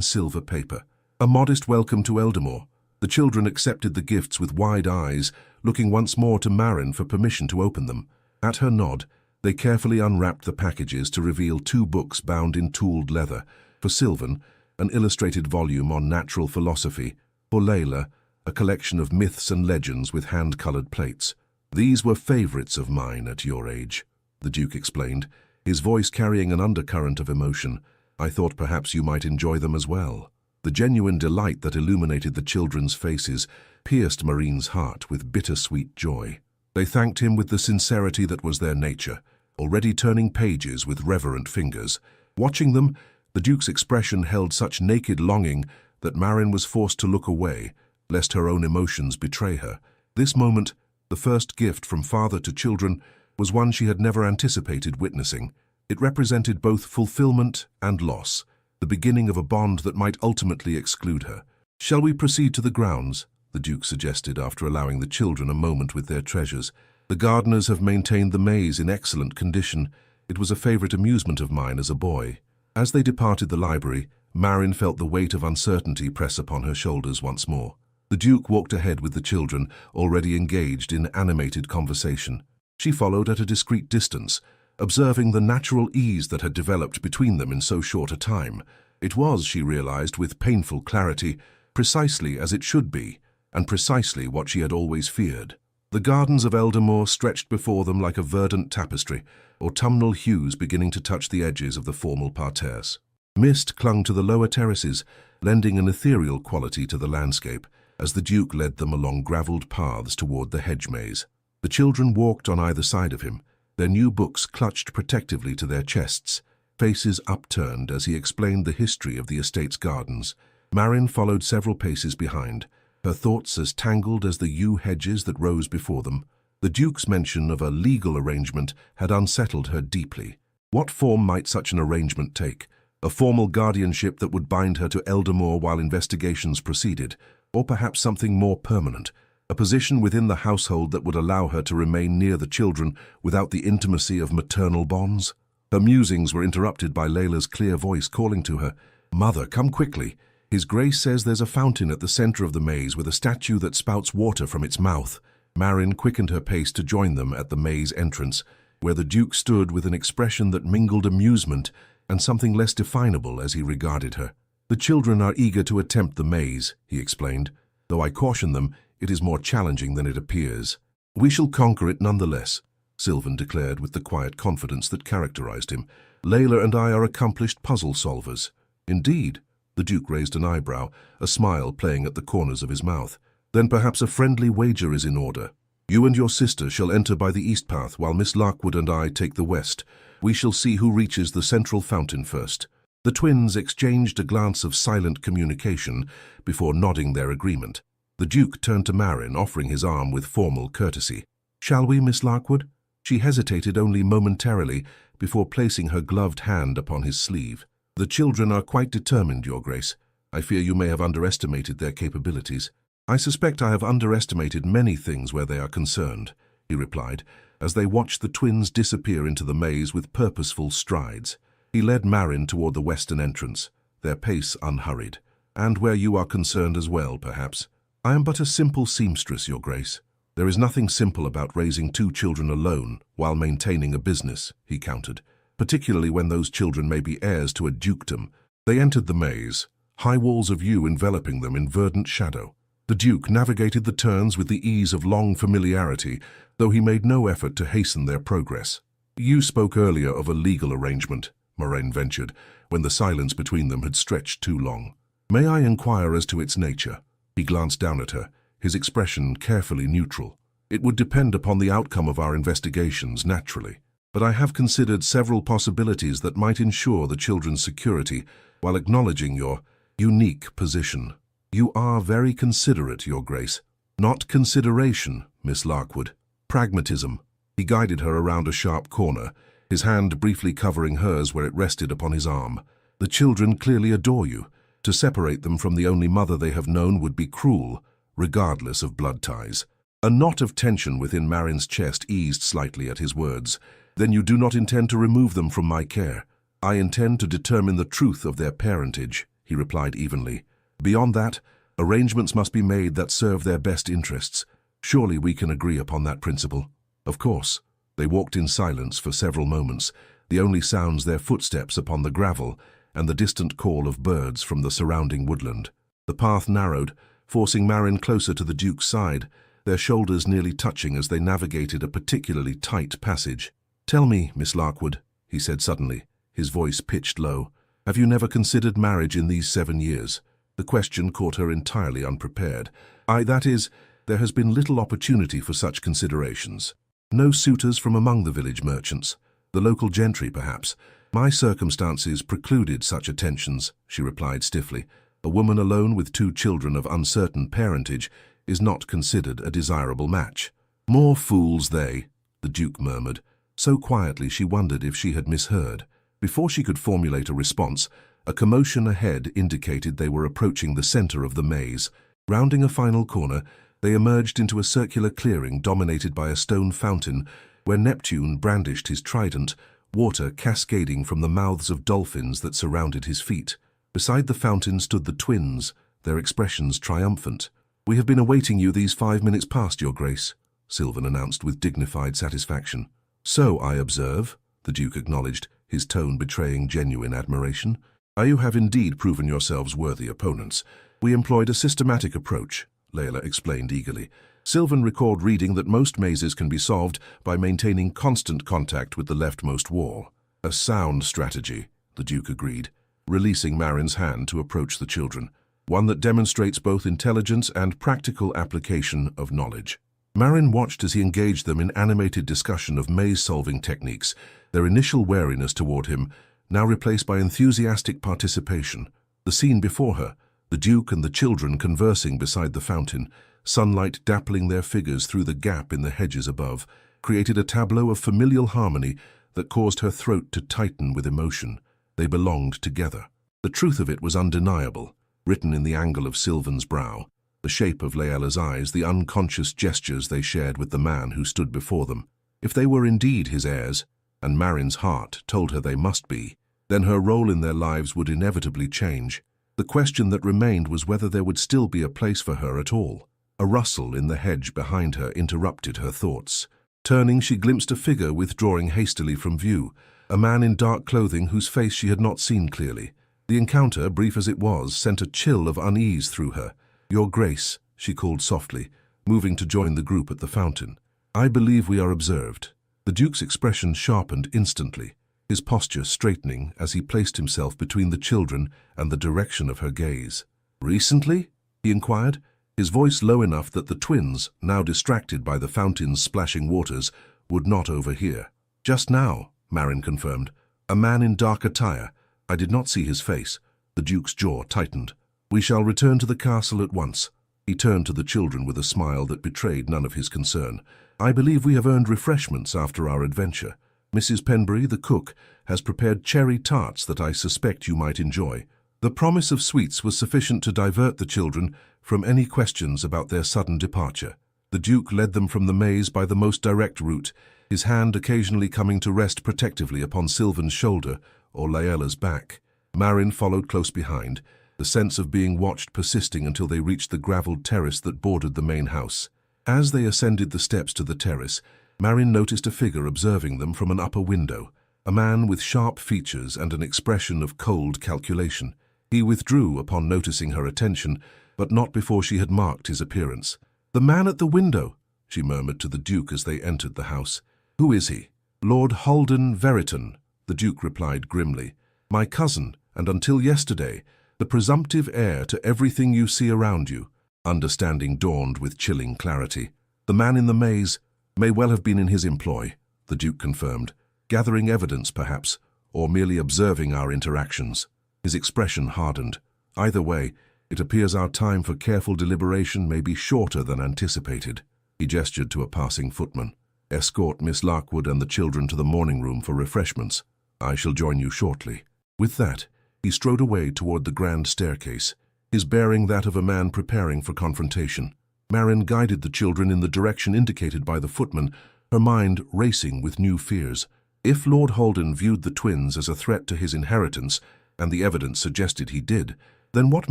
silver paper. A modest welcome to Eldamore. The children accepted the gifts with wide eyes, looking once more to Marin for permission to open them. At her nod, they carefully unwrapped the packages to reveal 2 books bound in tooled leather. For Sylvan, an illustrated volume on natural philosophy. For Layla, a collection of myths and legends with hand-colored plates. "These were favorites of mine at your age," the Duke explained, his voice carrying an undercurrent of emotion. "I thought perhaps you might enjoy them as well." The genuine delight that illuminated the children's faces pierced Marine's heart with bittersweet joy. They thanked him with the sincerity that was their nature, already turning pages with reverent fingers. Watching them, the Duke's expression held such naked longing that Marin was forced to look away, lest her own emotions betray her. This moment, the first gift from father to children, was one she had never anticipated witnessing. It represented both fulfillment and loss, the beginning of a bond that might ultimately exclude her. "Shall we proceed to the grounds?" the Duke suggested after allowing the children a moment with their treasures. "The gardeners have maintained the maze in excellent condition. It was a favorite amusement of mine as a boy." As they departed the library, Marin felt the weight of uncertainty press upon her shoulders once more. The Duke walked ahead with the children, already engaged in animated conversation. She followed at a discreet distance, observing the natural ease that had developed between them in so short a time. It was, she realized with painful clarity, precisely as it should be, and precisely what she had always feared. The gardens of Eldamore stretched before them like a verdant tapestry, autumnal hues beginning to touch the edges of the formal parterres. Mist clung to the lower terraces, lending an ethereal quality to the landscape, as the Duke led them along gravelled paths toward the hedge maze. The children walked on either side of him, their new books clutched protectively to their chests, faces upturned as he explained the history of the estate's gardens. Marin followed several paces behind, her thoughts as tangled as the yew hedges that rose before them. The Duke's mention of a legal arrangement had unsettled her deeply. What form might such an arrangement take? A formal guardianship that would bind her to Eldamore while investigations proceeded, or perhaps something more permanent, a position within the household that would allow her to remain near the children without the intimacy of maternal bonds? Her musings were interrupted by Layla's clear voice calling to her, "Mother, come quickly. His Grace says there's a fountain at the center of the maze with a statue that spouts water from its mouth." Marin quickened her pace to join them at the maze entrance, where the Duke stood with an expression that mingled amusement and something less definable as he regarded her. "The children are eager to attempt the maze," he explained, "though I caution them, it is more challenging than it appears." "We shall conquer it nonetheless," Sylvan declared with the quiet confidence that characterized him. "Layla and I are accomplished puzzle solvers." "Indeed?" The Duke raised an eyebrow, a smile playing at the corners of his mouth. "Then perhaps a friendly wager is in order. You and your sister shall enter by the east path while Miss Larkwood and I take the west. We shall see who reaches the central fountain first." The twins exchanged a glance of silent communication before nodding their agreement. The Duke turned to Marin, offering his arm with formal courtesy. "Shall we, Miss Larkwood?" She hesitated only momentarily before placing her gloved hand upon his sleeve. "The children are quite determined, Your Grace. I fear you may have underestimated their capabilities." "I suspect I have underestimated many things where they are concerned," he replied, as they watched the twins disappear into the maze with purposeful strides. He led Marin toward the western entrance, their pace unhurried. "And where you are concerned as well, perhaps. I am but a simple seamstress, Your Grace. There is nothing simple about raising 2 children alone while maintaining a business," he countered, "particularly when those children may be heirs to a dukedom." They entered the maze, high walls of yew enveloping them in verdant shadow. The Duke navigated the turns with the ease of long familiarity, though he made no effort to hasten their progress. "You spoke earlier of a legal arrangement," Moraine ventured, when the silence between them had stretched too long. "May I inquire as to its nature?" He glanced down at her, his expression carefully neutral. "It would depend upon the outcome of our investigations, naturally. But I have considered several possibilities that might ensure the children's security while acknowledging your unique position." "You are very considerate, Your Grace." "Not consideration, Miss Larkwood. Pragmatism." He guided her around a sharp corner, his hand briefly covering hers where it rested upon his arm. "The children clearly adore you. To separate them from the only mother they have known would be cruel, regardless of blood ties." A knot of tension within Marin's chest eased slightly at his words. "Then you do not intend to remove them from my care?" "I intend to determine the truth of their parentage," he replied evenly. "Beyond that, arrangements must be made that serve their best interests. Surely we can agree upon that principle." "Of course." They walked in silence for several moments, the only sounds their footsteps upon the gravel and the distant call of birds from the surrounding woodland. The path narrowed, forcing Marin closer to the Duke's side, their shoulders nearly touching as they navigated a particularly tight passage. "Tell me, Miss Larkwood," he said suddenly, his voice pitched low, "have you never considered marriage in these 7 years?" The question caught her entirely unprepared. That is, there has been little opportunity for such considerations. No suitors from among the village merchants. The local gentry, perhaps. My circumstances precluded such attentions," she replied stiffly. "A woman alone with 2 children of uncertain parentage is not considered a desirable match." "More fools they," the Duke murmured, so quietly she wondered if she had misheard. Before she could formulate a response, a commotion ahead indicated they were approaching the center of the maze. Rounding a final corner, they emerged into a circular clearing dominated by a stone fountain where Neptune brandished his trident, water cascading from the mouths of dolphins that surrounded his feet. Beside the fountain stood the twins, their expressions triumphant. "We have been awaiting you these 5 minutes past, Your Grace," Sylvan announced with dignified satisfaction. "So I observe," the Duke acknowledged, his tone betraying genuine admiration. "You have indeed proven yourselves worthy opponents. We employed a systematic approach," Layla explained eagerly. Sylvan recalled reading that most mazes can be solved by maintaining constant contact with the leftmost wall. "A sound strategy," the Duke agreed, releasing Marin's hand to approach the children. "One that demonstrates both intelligence and practical application of knowledge." Marin watched as he engaged them in animated discussion of maze-solving techniques, their initial wariness toward him now replaced by enthusiastic participation. The scene before her, the Duke and the children conversing beside the fountain, sunlight dappling their figures through the gap in the hedges above, created a tableau of familial harmony that caused her throat to tighten with emotion. They belonged together. The truth of it was undeniable, written in the angle of Sylvan's brow, the shape of Layla's eyes, the unconscious gestures they shared with the man who stood before them. If they were indeed his heirs, and Marin's heart told her they must be, then her role in their lives would inevitably change. The question that remained was whether there would still be a place for her at all. A rustle in the hedge behind her interrupted her thoughts. Turning, she glimpsed a figure withdrawing hastily from view, a man in dark clothing whose face she had not seen clearly. The encounter, brief as it was, sent a chill of unease through her. "Your Grace," she called softly, moving to join the group at the fountain. "I believe we are observed." The Duke's expression sharpened instantly, his posture straightening as he placed himself between the children and the direction of her gaze. "Recently?" he inquired, his voice low enough that the twins, now distracted by the fountain's splashing waters, would not overhear. "Just now," Marin confirmed. "A man in dark attire. I did not see his face." The Duke's jaw tightened. "We shall return to the castle at once." He turned to the children with a smile that betrayed none of his concern. "I believe we have earned refreshments after our adventure. Mrs. Penbury, the cook, has prepared cherry tarts that I suspect you might enjoy." The promise of sweets was sufficient to divert the children from any questions about their sudden departure. The Duke led them from the maze by the most direct route, his hand occasionally coming to rest protectively upon Sylvan's shoulder or Laela's back. Marin followed close behind, the sense of being watched persisting until they reached the gravelled terrace that bordered the main house. As they ascended the steps to the terrace, Marin noticed a figure observing them from an upper window, a man with sharp features and an expression of cold calculation. He withdrew upon noticing her attention, but not before she had marked his appearance. "The man at the window," she murmured to the Duke as they entered the house. "Who is he?" "Lord Halden Veriton," the Duke replied grimly. "My cousin, and until yesterday, the presumptive heir to everything you see around you." Understanding dawned with chilling clarity. "The man in the maze may well have been in his employ," the Duke confirmed, "gathering evidence, perhaps, or merely observing our interactions." His expression hardened. "Either way, it appears our time for careful deliberation may be shorter than anticipated." He gestured to a passing footman. "Escort Miss Larkwood and the children to the morning room for refreshments. I shall join you shortly." With that, he strode away toward the grand staircase, his bearing that of a man preparing for confrontation. Marin guided the children in the direction indicated by the footman, her mind racing with new fears. If Lord Halden viewed the twins as a threat to his inheritance, and the evidence suggested he did, then what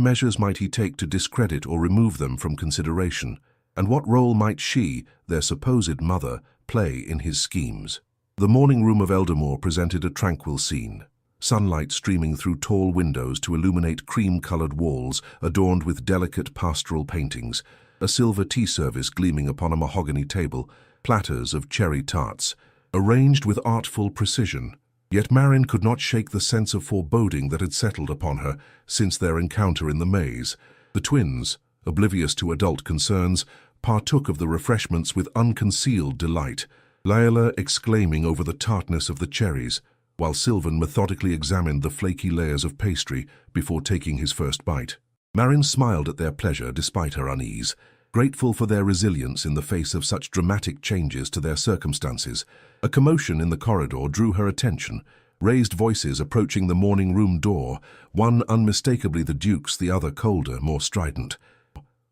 measures might he take to discredit or remove them from consideration? And what role might she, their supposed mother, play in his schemes? The morning room of Eldermore presented a tranquil scene. Sunlight streaming through tall windows to illuminate cream-colored walls adorned with delicate pastoral paintings, a silver tea service gleaming upon a mahogany table, platters of cherry tarts, arranged with artful precision. Yet Marin could not shake the sense of foreboding that had settled upon her since their encounter in the maze. The twins, oblivious to adult concerns, partook of the refreshments with unconcealed delight, Laela exclaiming over the tartness of the cherries, while Sylvan methodically examined the flaky layers of pastry before taking his first bite. Marin smiled at their pleasure despite her unease, grateful for their resilience in the face of such dramatic changes to their circumstances. A commotion in the corridor drew her attention, raised voices approaching the morning room door, one unmistakably the Duke's, the other colder, more strident.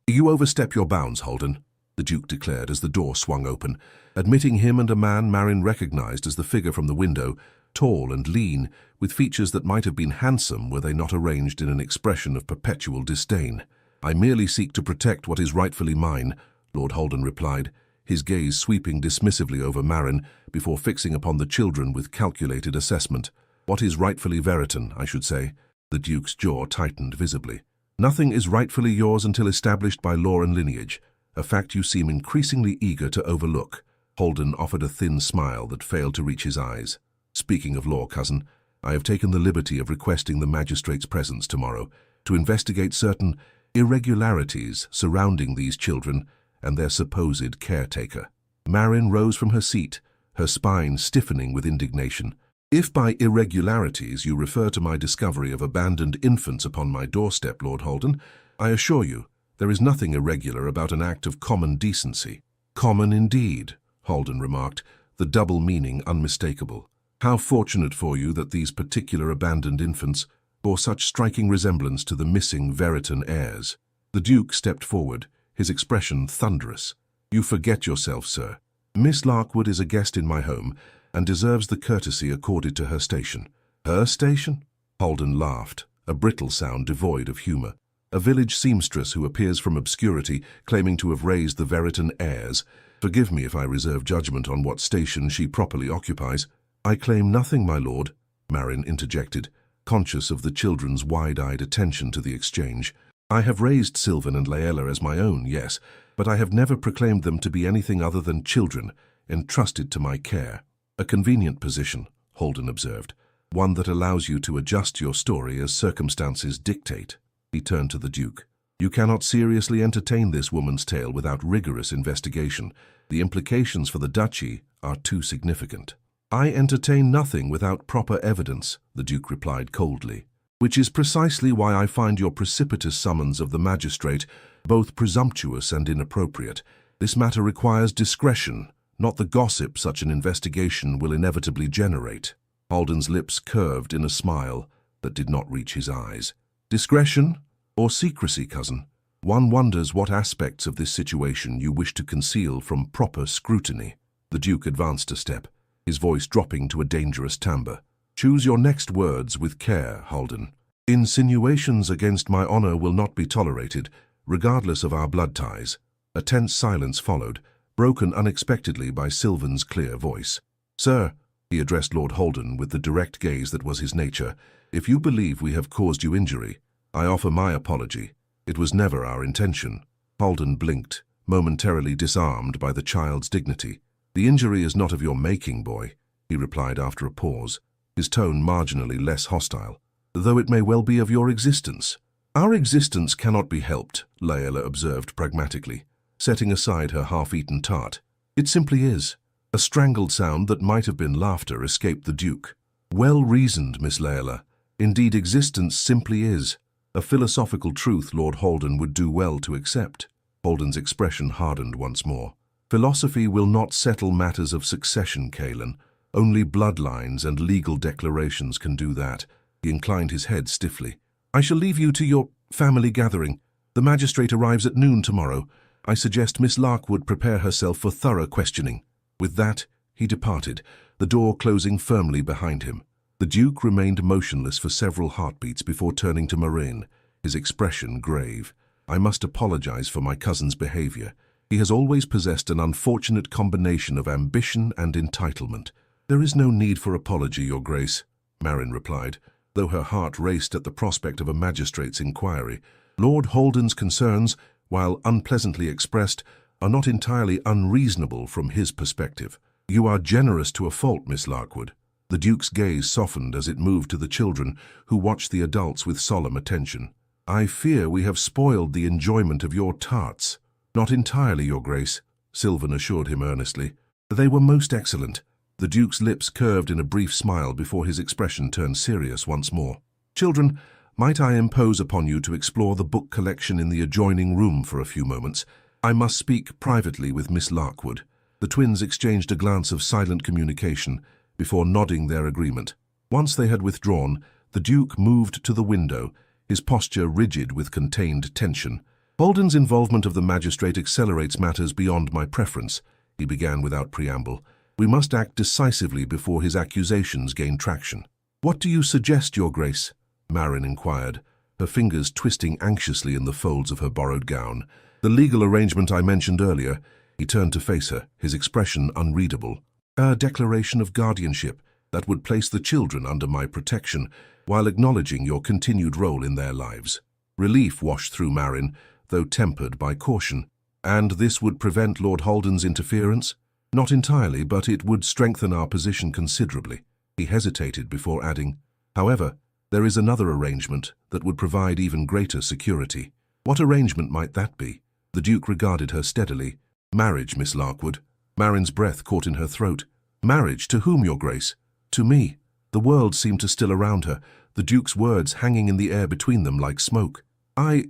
"You overstep your bounds, Halden," the Duke declared as the door swung open, admitting him and a man Marin recognized as the figure from the window, tall and lean, with features that might have been handsome were they not arranged in an expression of perpetual disdain. "I merely seek to protect what is rightfully mine," Lord Halden replied, his gaze sweeping dismissively over Marin before fixing upon the children with calculated assessment. "What is rightfully Veriton, I should say?" The Duke's jaw tightened visibly. "Nothing is rightfully yours until established by law and lineage, a fact you seem increasingly eager to overlook." Halden offered a thin smile that failed to reach his eyes. "Speaking of law, cousin, I have taken the liberty of requesting the magistrate's presence tomorrow to investigate certain irregularities surrounding these children and their supposed caretaker." Marin rose from her seat, her spine stiffening with indignation. "If by irregularities you refer to my discovery of abandoned infants upon my doorstep, Lord Halden, I assure you there is nothing irregular about an act of common decency." "Common indeed," Halden remarked, the double meaning unmistakable. "How fortunate for you that these particular abandoned infants bore such striking resemblance to the missing Veriton heirs." The Duke stepped forward, his expression thunderous. "You forget yourself, sir. Miss Larkwood is a guest in my home and deserves the courtesy accorded to her station." "Her station?" Halden laughed, a brittle sound devoid of humor. "A village seamstress who appears from obscurity, claiming to have raised the Veriton heirs. Forgive me if I reserve judgment on what station she properly occupies." "I claim nothing, my lord," Marin interjected, conscious of the children's wide-eyed attention to the exchange. "I have raised Sylvan and Laela as my own, yes, but I have never proclaimed them to be anything other than children, entrusted to my care." "A convenient position," Halden observed, "one that allows you to adjust your story as circumstances dictate." He turned to the Duke. "You cannot seriously entertain this woman's tale without rigorous investigation. The implications for the duchy are too significant." "I entertain nothing without proper evidence," the Duke replied coldly, "which is precisely why I find your precipitous summons of the magistrate both presumptuous and inappropriate. This matter requires discretion, not the gossip such an investigation will inevitably generate." Halden's lips curved in a smile that did not reach his eyes. "Discretion or secrecy, cousin? One wonders what aspects of this situation you wish to conceal from proper scrutiny." The Duke advanced a step, his voice dropping to a dangerous timbre. "Choose your next words with care, Holden. Insinuations against my honor will not be tolerated, regardless of our blood ties." A tense silence followed, broken unexpectedly by Sylvan's clear voice. "Sir," he addressed Lord Holden with the direct gaze that was his nature, "if you believe we have caused you injury, I offer my apology. It was never our intention." Holden blinked, momentarily disarmed by the child's dignity. "The injury is not of your making, boy," he replied after a pause, his tone marginally less hostile, "though it may well be of your existence." "Our existence cannot be helped," Layla observed pragmatically, setting aside her half-eaten tart. "It simply is." A strangled sound that might have been laughter escaped the Duke. "Well reasoned, Miss Layla. Indeed, existence simply is. A philosophical truth Lord Holden would do well to accept." Holden's expression hardened once more. "Philosophy will not settle matters of succession, Kaelin. Only bloodlines and legal declarations can do that." He inclined his head stiffly. "I shall leave you to your family gathering. The magistrate arrives at noon tomorrow. I suggest Miss Larkwood prepare herself for thorough questioning." With that, he departed, the door closing firmly behind him. The Duke remained motionless for several heartbeats before turning to Marine, his expression grave. "I must apologize for my cousin's behavior. He has always possessed an unfortunate combination of ambition and entitlement." "There is no need for apology, Your Grace," Marine replied, though her heart raced at the prospect of a magistrate's inquiry. "Lord Holden's concerns, while unpleasantly expressed, are not entirely unreasonable from his perspective." "You are generous to a fault, Miss Larkwood." The Duke's gaze softened as it moved to the children, who watched the adults with solemn attention. "I fear we have spoiled the enjoyment of your tarts." "Not entirely, Your Grace," Sylvan assured him earnestly. "They were most excellent." The Duke's lips curved in a brief smile before his expression turned serious once more. "Children, might I impose upon you to explore the book collection in the adjoining room for a few moments? I must speak privately with Miss Larkwood." The twins exchanged a glance of silent communication before nodding their agreement. Once they had withdrawn, the Duke moved to the window, his posture rigid with contained tension. "Holden's involvement of the magistrate accelerates matters beyond my preference," he began without preamble. "We must act decisively before his accusations gain traction." "What do you suggest, Your Grace?" Marine inquired, her fingers twisting anxiously in the folds of her borrowed gown. "The legal arrangement I mentioned earlier." He turned to face her, his expression unreadable. "A declaration of guardianship that would place the children under my protection, while acknowledging your continued role in their lives." Relief washed through Marine, though tempered by caution. "And this would prevent Lord Holden's interference?" "Not entirely, but it would strengthen our position considerably." He hesitated before adding, "However, there is another arrangement that would provide even greater security." "What arrangement might that be?" The Duke regarded her steadily. "Marriage, Miss Larkwood." Marine's breath caught in her throat. "Marriage to whom, Your Grace?" "To me." The world seemed to still around her, the Duke's words hanging in the air between them like smoke. I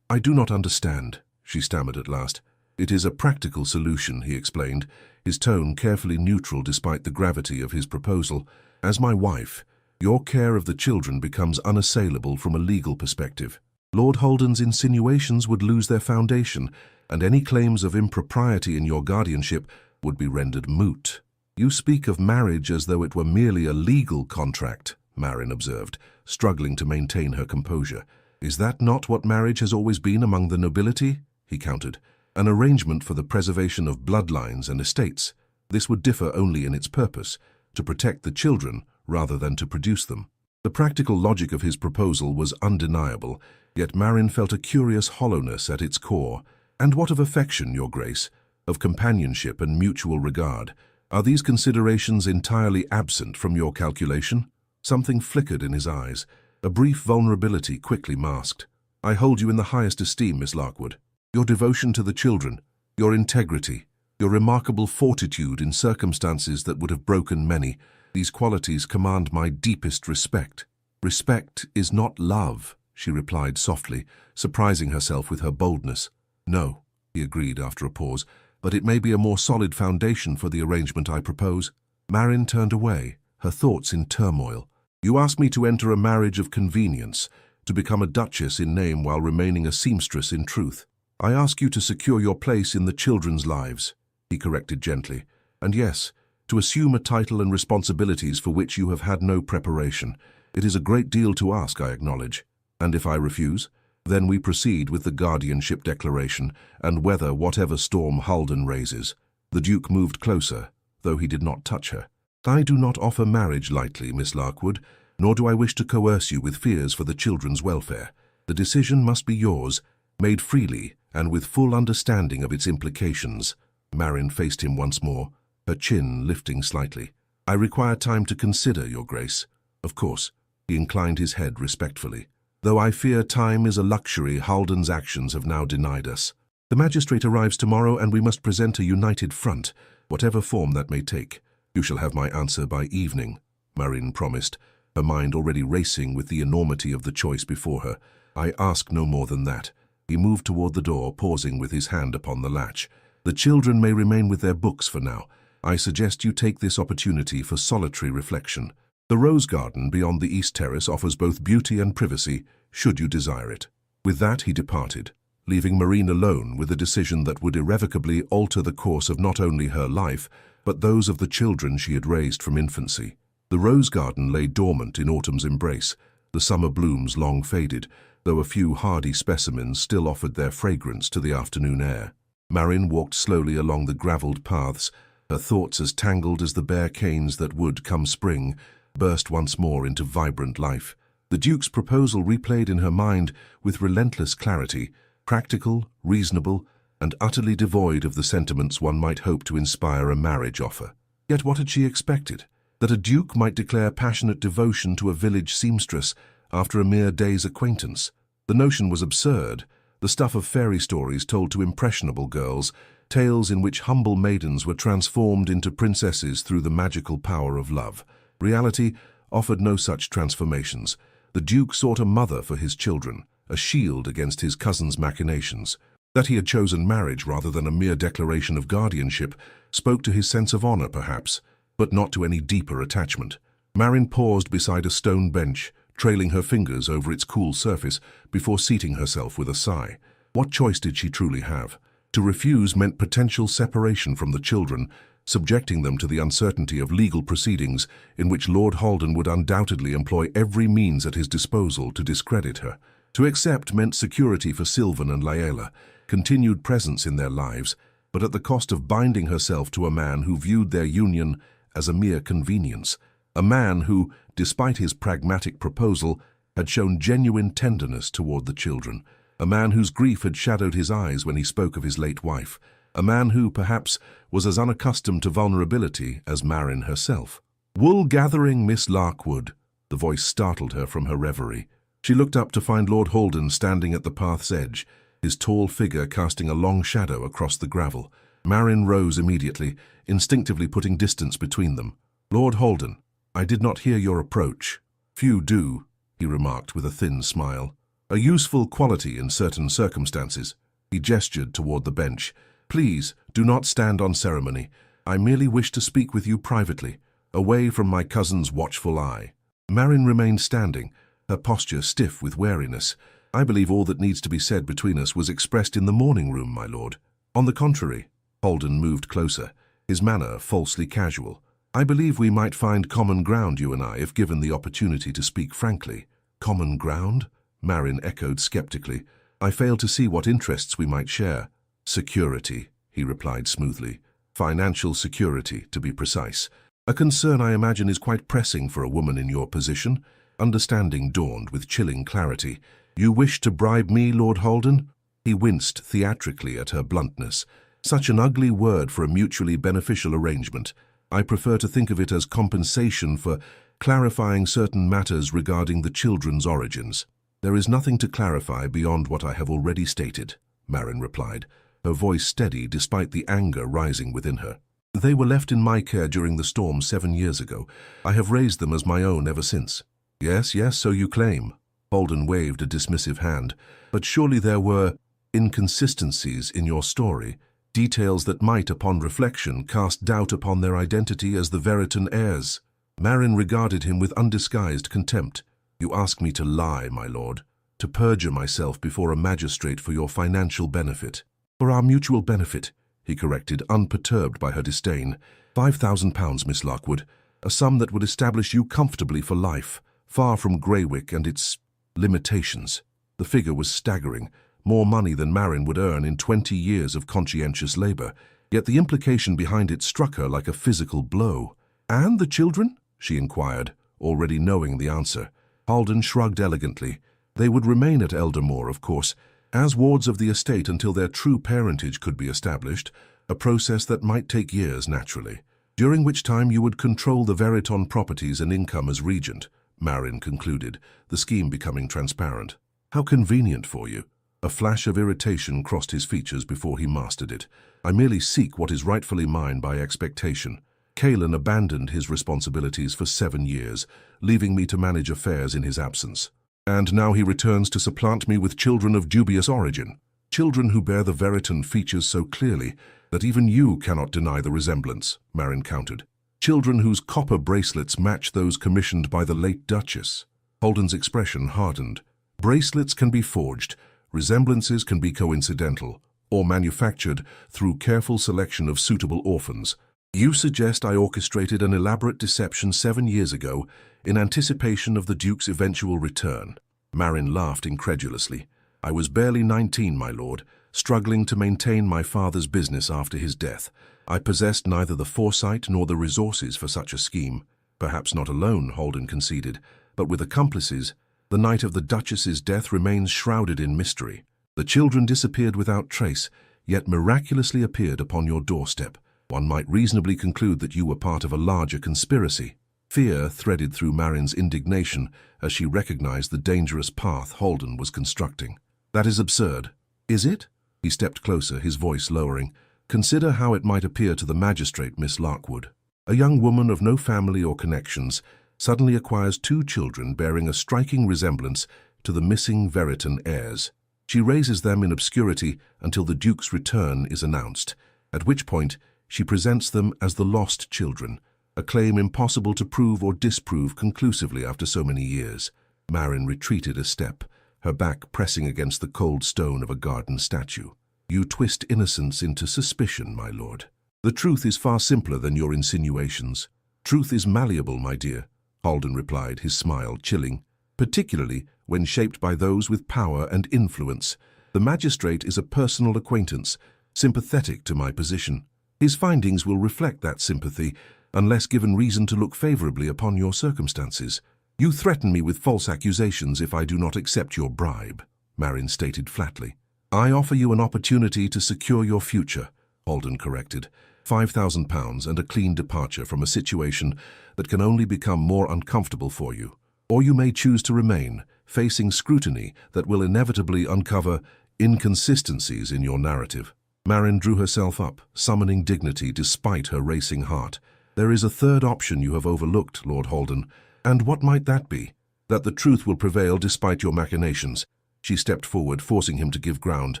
do not understand," she stammered at last. "It is a practical solution," he explained, his tone carefully neutral despite the gravity of his proposal. "As my wife, your care of the children becomes unassailable from a legal perspective. Lord Holden's insinuations would lose their foundation, and any claims of impropriety in your guardianship would be rendered moot." "You speak of marriage as though it were merely a legal contract," Marine observed, struggling to maintain her composure. "Is that not what marriage has always been among the nobility?" he countered. "An arrangement for the preservation of bloodlines and estates. This would differ only in its purpose, to protect the children rather than to produce them." The practical logic of his proposal was undeniable, yet Marine felt a curious hollowness at its core. "And what of affection, Your Grace? Of companionship and mutual regard? Are these considerations entirely absent from your calculation?" Something flickered in his eyes, a brief vulnerability quickly masked. "I hold you in the highest esteem, Miss Larkwood. Your devotion to the children, your integrity, your remarkable fortitude in circumstances that would have broken many, these qualities command my deepest respect." "Respect is not love," she replied softly, surprising herself with her boldness. "No," he agreed after a pause, "but it may be a more solid foundation for the arrangement I propose." Marine turned away, her thoughts in turmoil. "You ask me to enter a marriage of convenience, to become a duchess in name while remaining a seamstress in truth. I ask you to secure your place in the children's lives," he corrected gently, And yes, to assume a title and responsibilities for which you have had no preparation. It is a great deal to ask, I acknowledge. And if I refuse? Then we proceed with the guardianship declaration and weather whatever storm Halden raises. The Duke moved closer, though he did not touch her. I do not offer marriage lightly, Miss Larkwood, nor do I wish to coerce you with fears for the children's welfare. The decision must be yours, made freely and with full understanding of its implications. Marin faced him once more, her chin lifting slightly. I require time to consider, Your Grace. Of course. He inclined his head respectfully. Though I fear time is a luxury Halden's actions have now denied us. The magistrate arrives tomorrow and we must present a united front, whatever form that may take. You shall have my answer by evening, Marin promised, her mind already racing with the enormity of the choice before her. I ask no more than that. He moved toward the door, pausing with his hand upon the latch. The children may remain with their books for now. I suggest you take this opportunity for solitary reflection. The rose garden beyond the east terrace offers both beauty and privacy, should you desire it. With that he departed, leaving Marin alone with a decision that would irrevocably alter the course of not only her life, but those of the children she had raised from infancy. The rose garden lay dormant in autumn's embrace, the summer blooms long faded, though a few hardy specimens still offered their fragrance to the afternoon air. Marin walked slowly along the gravelled paths, her thoughts as tangled as the bare canes that would, come spring, burst once more into vibrant life. The Duke's proposal replayed in her mind with relentless clarity, practical, reasonable, and utterly devoid of the sentiments one might hope to inspire a marriage offer. Yet what had she expected? That a duke might declare passionate devotion to a village seamstress after a mere day's acquaintance? The notion was absurd, the stuff of fairy stories told to impressionable girls, tales in which humble maidens were transformed into princesses through the magical power of love. Reality offered no such transformations. The Duke sought a mother for his children, a shield against his cousin's machinations. That he had chosen marriage rather than a mere declaration of guardianship spoke to his sense of honor, perhaps, but not to any deeper attachment. Marin paused beside a stone bench, trailing her fingers over its cool surface before seating herself with a sigh. What choice did she truly have? To refuse meant potential separation from the children, subjecting them to the uncertainty of legal proceedings in which Lord Halden would undoubtedly employ every means at his disposal to discredit her. To accept meant security for Sylvan and Laela, continued presence in their lives, but at the cost of binding herself to a man who viewed their union as a mere convenience, a man who, despite his pragmatic proposal, had shown genuine tenderness toward the children, a man whose grief had shadowed his eyes when he spoke of his late wife, a man who, perhaps, was as unaccustomed to vulnerability as Marin herself. "Wool-gathering Miss Larkwood," the voice startled her from her reverie. She looked up to find Lord Halden standing at the path's edge, his tall figure casting a long shadow across the gravel. Marin rose immediately, instinctively putting distance between them. "Lord Halden, I did not hear your approach." "Few do," he remarked with a thin smile. "A useful quality in certain circumstances." He gestured toward the bench. "Please, do not stand on ceremony. I merely wish to speak with you privately, away from my cousin's watchful eye." Marin remained standing, her posture stiff with wariness. "I believe all that needs to be said between us was expressed in the morning room, my lord." "On the contrary." Halden moved closer, his manner falsely casual. "I believe we might find common ground, you and I, if given the opportunity to speak frankly." "Common ground?" Marin echoed skeptically. "I fail to see what interests we might share." "Security," he replied smoothly. "Financial security, to be precise. A concern I imagine is quite pressing for a woman in your position." Understanding dawned with chilling clarity. "You wish to bribe me, Lord Halden?" He winced theatrically at her bluntness. Such an ugly word for a mutually beneficial arrangement. "I prefer to think of it as compensation for clarifying certain matters regarding the children's origins." "There is nothing to clarify beyond what I have already stated," Marin replied, her voice steady despite the anger rising within her. "They were left in my care during the storm 7 years ago. I have raised them as my own ever since." "Yes, yes, so you claim." Halden waved a dismissive hand. "But surely there were inconsistencies in your story, details that might, upon reflection, cast doubt upon their identity as the Veritan heirs." Marin regarded him with undisguised contempt. "You ask me to lie, my lord, to perjure myself before a magistrate for your financial benefit." "For our mutual benefit," he corrected, unperturbed by her disdain. £5,000, Miss Larkwood, a sum that would establish you comfortably for life, far from Greywick and its limitations. The figure was staggering, more money than Marin would earn in 20 years of conscientious labor, yet the implication behind it struck her like a physical blow. "And the children?" she inquired, already knowing the answer. Halden shrugged elegantly. They would remain at Eldermore, of course, as wards of the estate until their true parentage could be established, a process that might take years naturally, during which time you would control the Veriton properties and income as regent, Marin concluded, the scheme becoming transparent. "How convenient for you." A flash of irritation crossed his features before he mastered it. "I merely seek what is rightfully mine by expectation." Kalen abandoned his responsibilities for 7 years, leaving me to manage affairs in his absence. And now he returns to supplant me with children of dubious origin. Children who bear the Veriton features so clearly that even you cannot deny the resemblance, Marin countered. Children whose copper bracelets match those commissioned by the late Duchess. Holden's expression hardened. Bracelets can be forged, resemblances can be coincidental, or manufactured through careful selection of suitable orphans. You suggest I orchestrated an elaborate deception 7 years ago in anticipation of the Duke's eventual return. Marin laughed incredulously. I was barely 19, my lord, struggling to maintain my father's business after his death. I possessed neither the foresight nor the resources for such a scheme. Perhaps not alone, Holden conceded, but with accomplices. The night of the Duchess's death remains shrouded in mystery. The children disappeared without trace, yet miraculously appeared upon your doorstep. One might reasonably conclude that you were part of a larger conspiracy. Fear threaded through Marin's indignation as she recognized the dangerous path Holden was constructing. That is absurd. Is it? He stepped closer, his voice lowering. Consider how it might appear to the magistrate, Miss Larkwood. A young woman of no family or connections suddenly acquires 2 children bearing a striking resemblance to the missing Veriton heirs. She raises them in obscurity until the Duke's return is announced, at which point she presents them as the lost children, a claim impossible to prove or disprove conclusively after so many years. Marin retreated a step, her back pressing against the cold stone of a garden statue. You twist innocence into suspicion, my lord. The truth is far simpler than your insinuations. Truth is malleable, my dear, Halden replied, his smile chilling, particularly when shaped by those with power and influence. The magistrate is a personal acquaintance, sympathetic to my position. His findings will reflect that sympathy, unless given reason to look favorably upon your circumstances. You threaten me with false accusations if I do not accept your bribe, Marin stated flatly. I offer you an opportunity to secure your future, Holden corrected. £5,000 and a clean departure from a situation that can only become more uncomfortable for you. Or you may choose to remain, facing scrutiny that will inevitably uncover inconsistencies in your narrative. Marin drew herself up, summoning dignity despite her racing heart. There is a third option you have overlooked, Lord Holden. And what might that be? That the truth will prevail despite your machinations. She stepped forward, forcing him to give ground.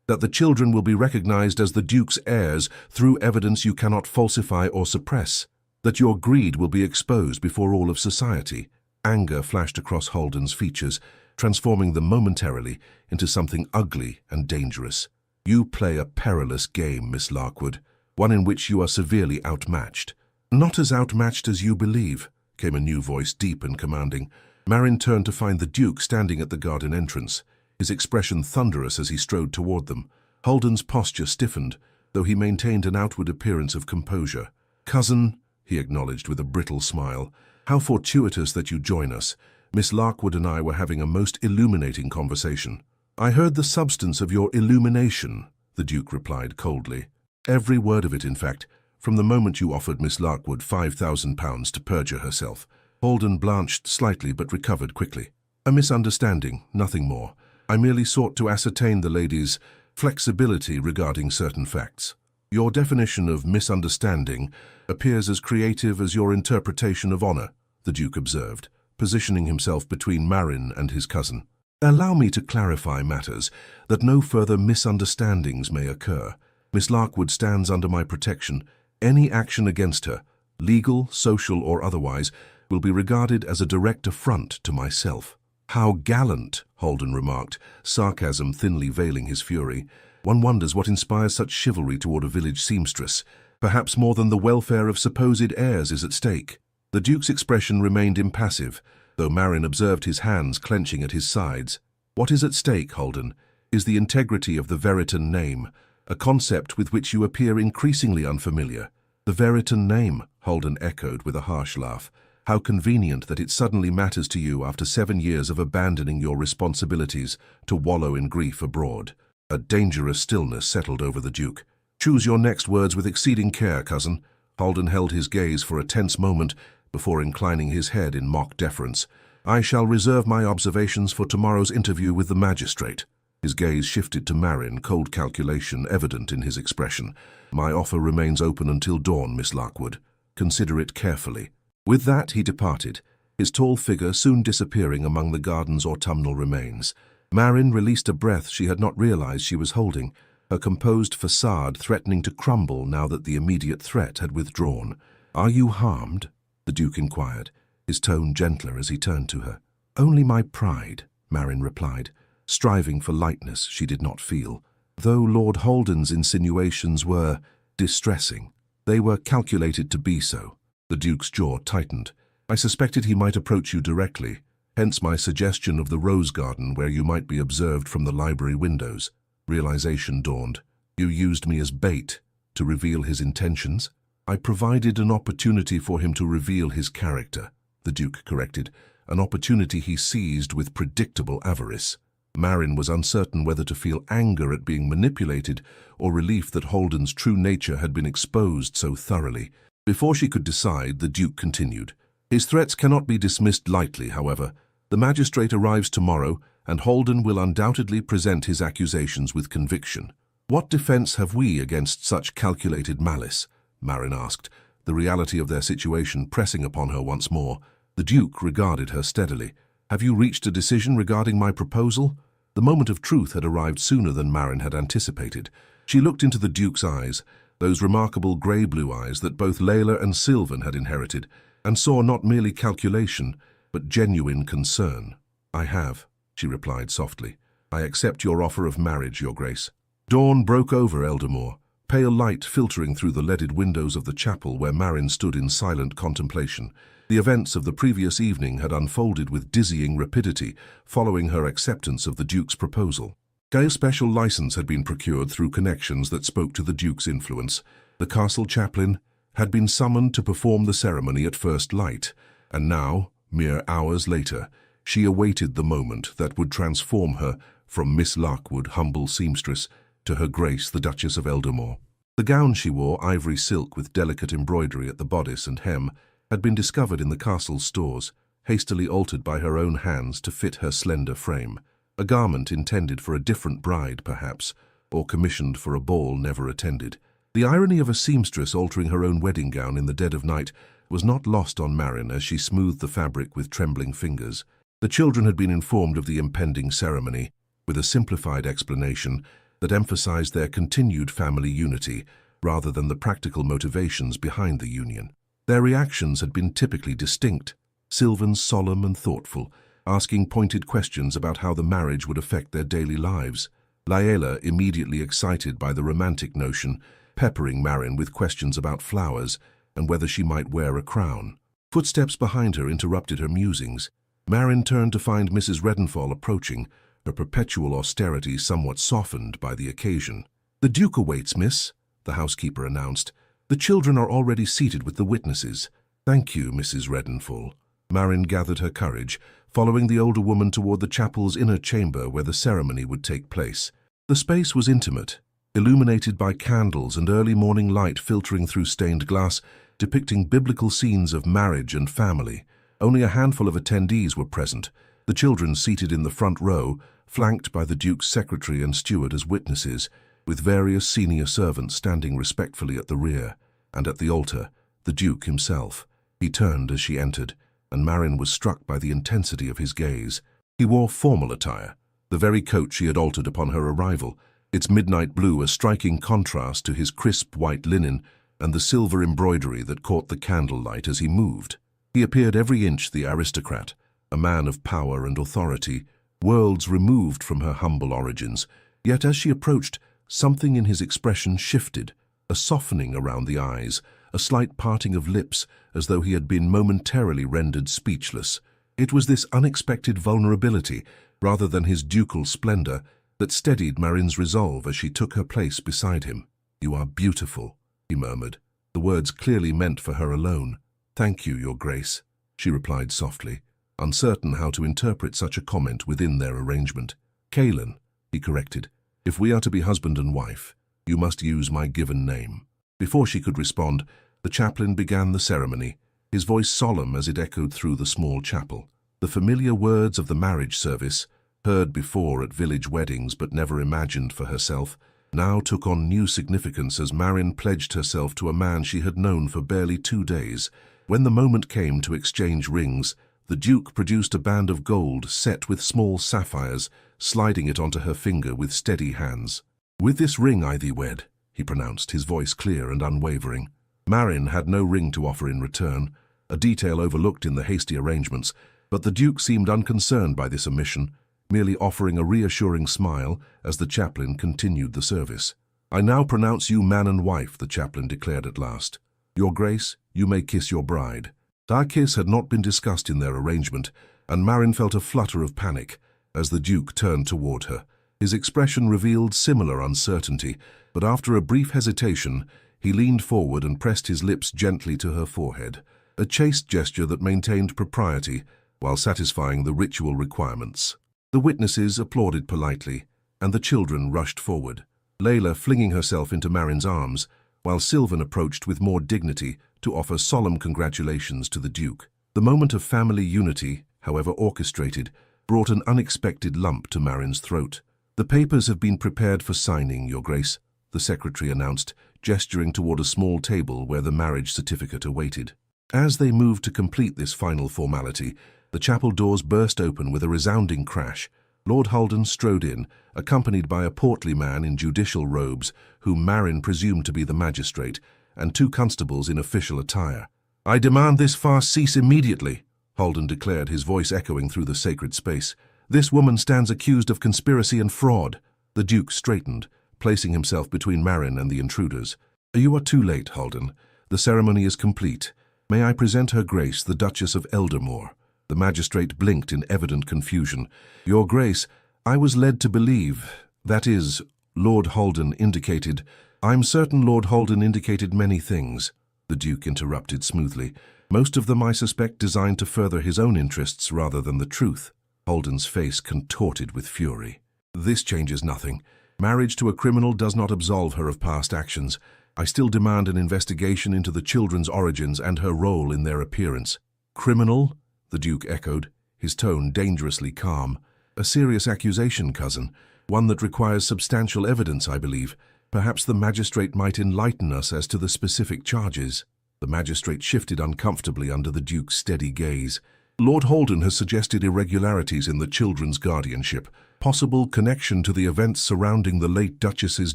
That the children will be recognized as the Duke's heirs through evidence you cannot falsify or suppress. That your greed will be exposed before all of society. Anger flashed across Holden's features, transforming them momentarily into something ugly and dangerous. You play a perilous game, Miss Larkwood, one in which you are severely outmatched. Not as outmatched as you believe, came a new voice, deep and commanding. Marin turned to find the Duke standing at the garden entrance, his expression thunderous as he strode toward them. Holden's posture stiffened, though he maintained an outward appearance of composure. Cousin, he acknowledged with a brittle smile, how fortuitous that you join us. Miss Larkwood and I were having a most illuminating conversation. I heard the substance of your illumination, the Duke replied coldly. Every word of it, in fact, from the moment you offered Miss Larkwood £5,000 to perjure herself. Holden blanched slightly but recovered quickly. A misunderstanding, nothing more. I merely sought to ascertain the lady's flexibility regarding certain facts. Your definition of misunderstanding appears as creative as your interpretation of honor, the Duke observed, positioning himself between Marin and his cousin. Allow me to clarify matters, that no further misunderstandings may occur. Miss Larkwood stands under my protection. Any action against her, legal, social, or otherwise, will be regarded as a direct affront to myself. "How gallant," Holden remarked, sarcasm thinly veiling his fury. "One wonders what inspires such chivalry toward a village seamstress. Perhaps more than the welfare of supposed heirs is at stake." The Duke's expression remained impassive, though Marin observed his hands clenching at his sides. "What is at stake, Holden, is the integrity of the Veritan name, a concept with which you appear increasingly unfamiliar." "The Veritan name," Holden echoed with a harsh laugh. "How convenient that it suddenly matters to you after 7 years of abandoning your responsibilities to wallow in grief abroad." A dangerous stillness settled over the Duke. "Choose your next words with exceeding care, cousin." Holden held his gaze for a tense moment before inclining his head in mock deference. "I shall reserve my observations for tomorrow's interview with the magistrate." His gaze shifted to Marin, cold calculation evident in his expression. "My offer remains open until dawn, Miss Larkwood. Consider it carefully." With that, he departed, his tall figure soon disappearing among the garden's autumnal remains. Marin released a breath she had not realized she was holding, her composed facade threatening to crumble now that the immediate threat had withdrawn. "Are you harmed?" the Duke inquired, his tone gentler as he turned to her. "Only my pride," Marin replied, striving for lightness she did not feel. Though Lord Holden's insinuations were distressing, they were calculated to be so. The Duke's jaw tightened. "I suspected he might approach you directly, hence my suggestion of the rose garden where you might be observed from the library windows." Realization dawned. "You used me as bait to reveal his intentions?" "I provided an opportunity for him to reveal his character," the Duke corrected, "an opportunity he seized with predictable avarice." Marin was uncertain whether to feel anger at being manipulated or relief that Holden's true nature had been exposed so thoroughly. Before she could decide, the Duke continued. "His threats cannot be dismissed lightly, however. The magistrate arrives tomorrow, and Holden will undoubtedly present his accusations with conviction." "What defense have we against such calculated malice?" Marin asked, the reality of their situation pressing upon her once more. The Duke regarded her steadily. "Have you reached a decision regarding my proposal?" The moment of truth had arrived sooner than Marin had anticipated. She looked into the Duke's eyes, those remarkable grey-blue eyes that both Layla and Sylvan had inherited, and saw not merely calculation, but genuine concern. "I have," she replied softly. "I accept your offer of marriage, Your Grace." Dawn broke over Eldermore, pale light filtering through the leaded windows of the chapel where Marin stood in silent contemplation. The events of the previous evening had unfolded with dizzying rapidity following her acceptance of the Duke's proposal. A special license had been procured through connections that spoke to the Duke's influence. The castle chaplain had been summoned to perform the ceremony at first light, and now, mere hours later, she awaited the moment that would transform her from Miss Larkwood, humble seamstress, to Her Grace the Duchess of Eldermore. The gown she wore, ivory silk with delicate embroidery at the bodice and hem, had been discovered in the castle's stores, hastily altered by her own hands to fit her slender frame. A garment intended for a different bride, perhaps, or commissioned for a ball never attended. The irony of a seamstress altering her own wedding gown in the dead of night was not lost on Marin as she smoothed the fabric with trembling fingers. The children had been informed of the impending ceremony, with a simplified explanation that emphasized their continued family unity rather than the practical motivations behind the union. Their reactions had been typically distinct. Sylvan solemn and thoughtful, asking pointed questions about how the marriage would affect their daily lives. Layla immediately excited by the romantic notion, peppering Marin with questions about flowers and whether she might wear a crown. Footsteps behind her interrupted her musings. Marin turned to find Mrs. Redenfall approaching, her perpetual austerity somewhat softened by the occasion. "The Duke awaits, miss," the housekeeper announced. "The children are already seated with the witnesses." "Thank you, Mrs. Redenfall." Marin gathered her courage, following the older woman toward the chapel's inner chamber where the ceremony would take place. The space was intimate, illuminated by candles and early morning light filtering through stained glass, depicting biblical scenes of marriage and family. Only a handful of attendees were present, the children seated in the front row, flanked by the Duke's secretary and steward as witnesses, with various senior servants standing respectfully at the rear, and at the altar, the Duke himself. He turned as she entered, and Marin was struck by the intensity of his gaze. He wore formal attire, the very coat she had altered upon her arrival, its midnight blue a striking contrast to his crisp white linen and the silver embroidery that caught the candlelight as he moved. He appeared every inch the aristocrat, a man of power and authority, worlds removed from her humble origins. Yet as she approached, something in his expression shifted, a softening around the eyes, a slight parting of lips, as though he had been momentarily rendered speechless. It was this unexpected vulnerability, rather than his ducal splendor, that steadied Marin's resolve as she took her place beside him. "You are beautiful," he murmured, the words clearly meant for her alone. "Thank you, Your Grace," she replied softly, uncertain how to interpret such a comment within their arrangement. "Kaelin," he corrected, "if we are to be husband and wife, you must use my given name." Before she could respond, the chaplain began the ceremony, his voice solemn as it echoed through the small chapel. The familiar words of the marriage service, heard before at village weddings but never imagined for herself, now took on new significance as Marin pledged herself to a man she had known for barely 2 days. When the moment came to exchange rings, the Duke produced a band of gold set with small sapphires, sliding it onto her finger with steady hands. "With this ring I thee wed," he pronounced, his voice clear and unwavering. Marin had no ring to offer in return, a detail overlooked in the hasty arrangements, but the Duke seemed unconcerned by this omission, merely offering a reassuring smile as the chaplain continued the service. "I now pronounce you man and wife," the chaplain declared at last. "Your Grace, you may kiss your bride." Our kiss had not been discussed in their arrangement, and Marin felt a flutter of panic as the Duke turned toward her. His expression revealed similar uncertainty, but after a brief hesitation, he leaned forward and pressed his lips gently to her forehead, a chaste gesture that maintained propriety while satisfying the ritual requirements. The witnesses applauded politely, and the children rushed forward, Layla flinging herself into Marin's arms, while Sylvan approached with more dignity to offer solemn congratulations to the Duke. The moment of family unity, however orchestrated, brought an unexpected lump to Marin's throat. "The papers have been prepared for signing, Your Grace," the secretary announced, gesturing toward a small table where the marriage certificate awaited. As they moved to complete this final formality, the chapel doors burst open with a resounding crash. Lord Halden strode in, accompanied by a portly man in judicial robes, whom Marin presumed to be the magistrate, and 2 constables in official attire. "I demand this farce cease immediately," Halden declared, his voice echoing through the sacred space. "This woman stands accused of conspiracy and fraud." The Duke straightened, placing himself between Marin and the intruders. "You are too late, Halden. The ceremony is complete. May I present Her Grace, the Duchess of Eldermore?" The magistrate blinked in evident confusion. "Your Grace, I was led to believe, that is, Lord Halden indicated—" "I'm certain Lord Halden indicated many things," the Duke interrupted smoothly. "Most of them, I suspect, designed to further his own interests rather than the truth." Halden's face contorted with fury. "This changes nothing. Marriage to a criminal does not absolve her of past actions. I still demand an investigation into the children's origins and her role in their appearance." "Criminal?" the Duke echoed, his tone dangerously calm. "A serious accusation, cousin, one that requires substantial evidence, I believe. Perhaps the magistrate might enlighten us as to the specific charges." The magistrate shifted uncomfortably under the Duke's steady gaze. "Lord Halden has suggested irregularities in the children's guardianship, possible connection to the events surrounding the late Duchess's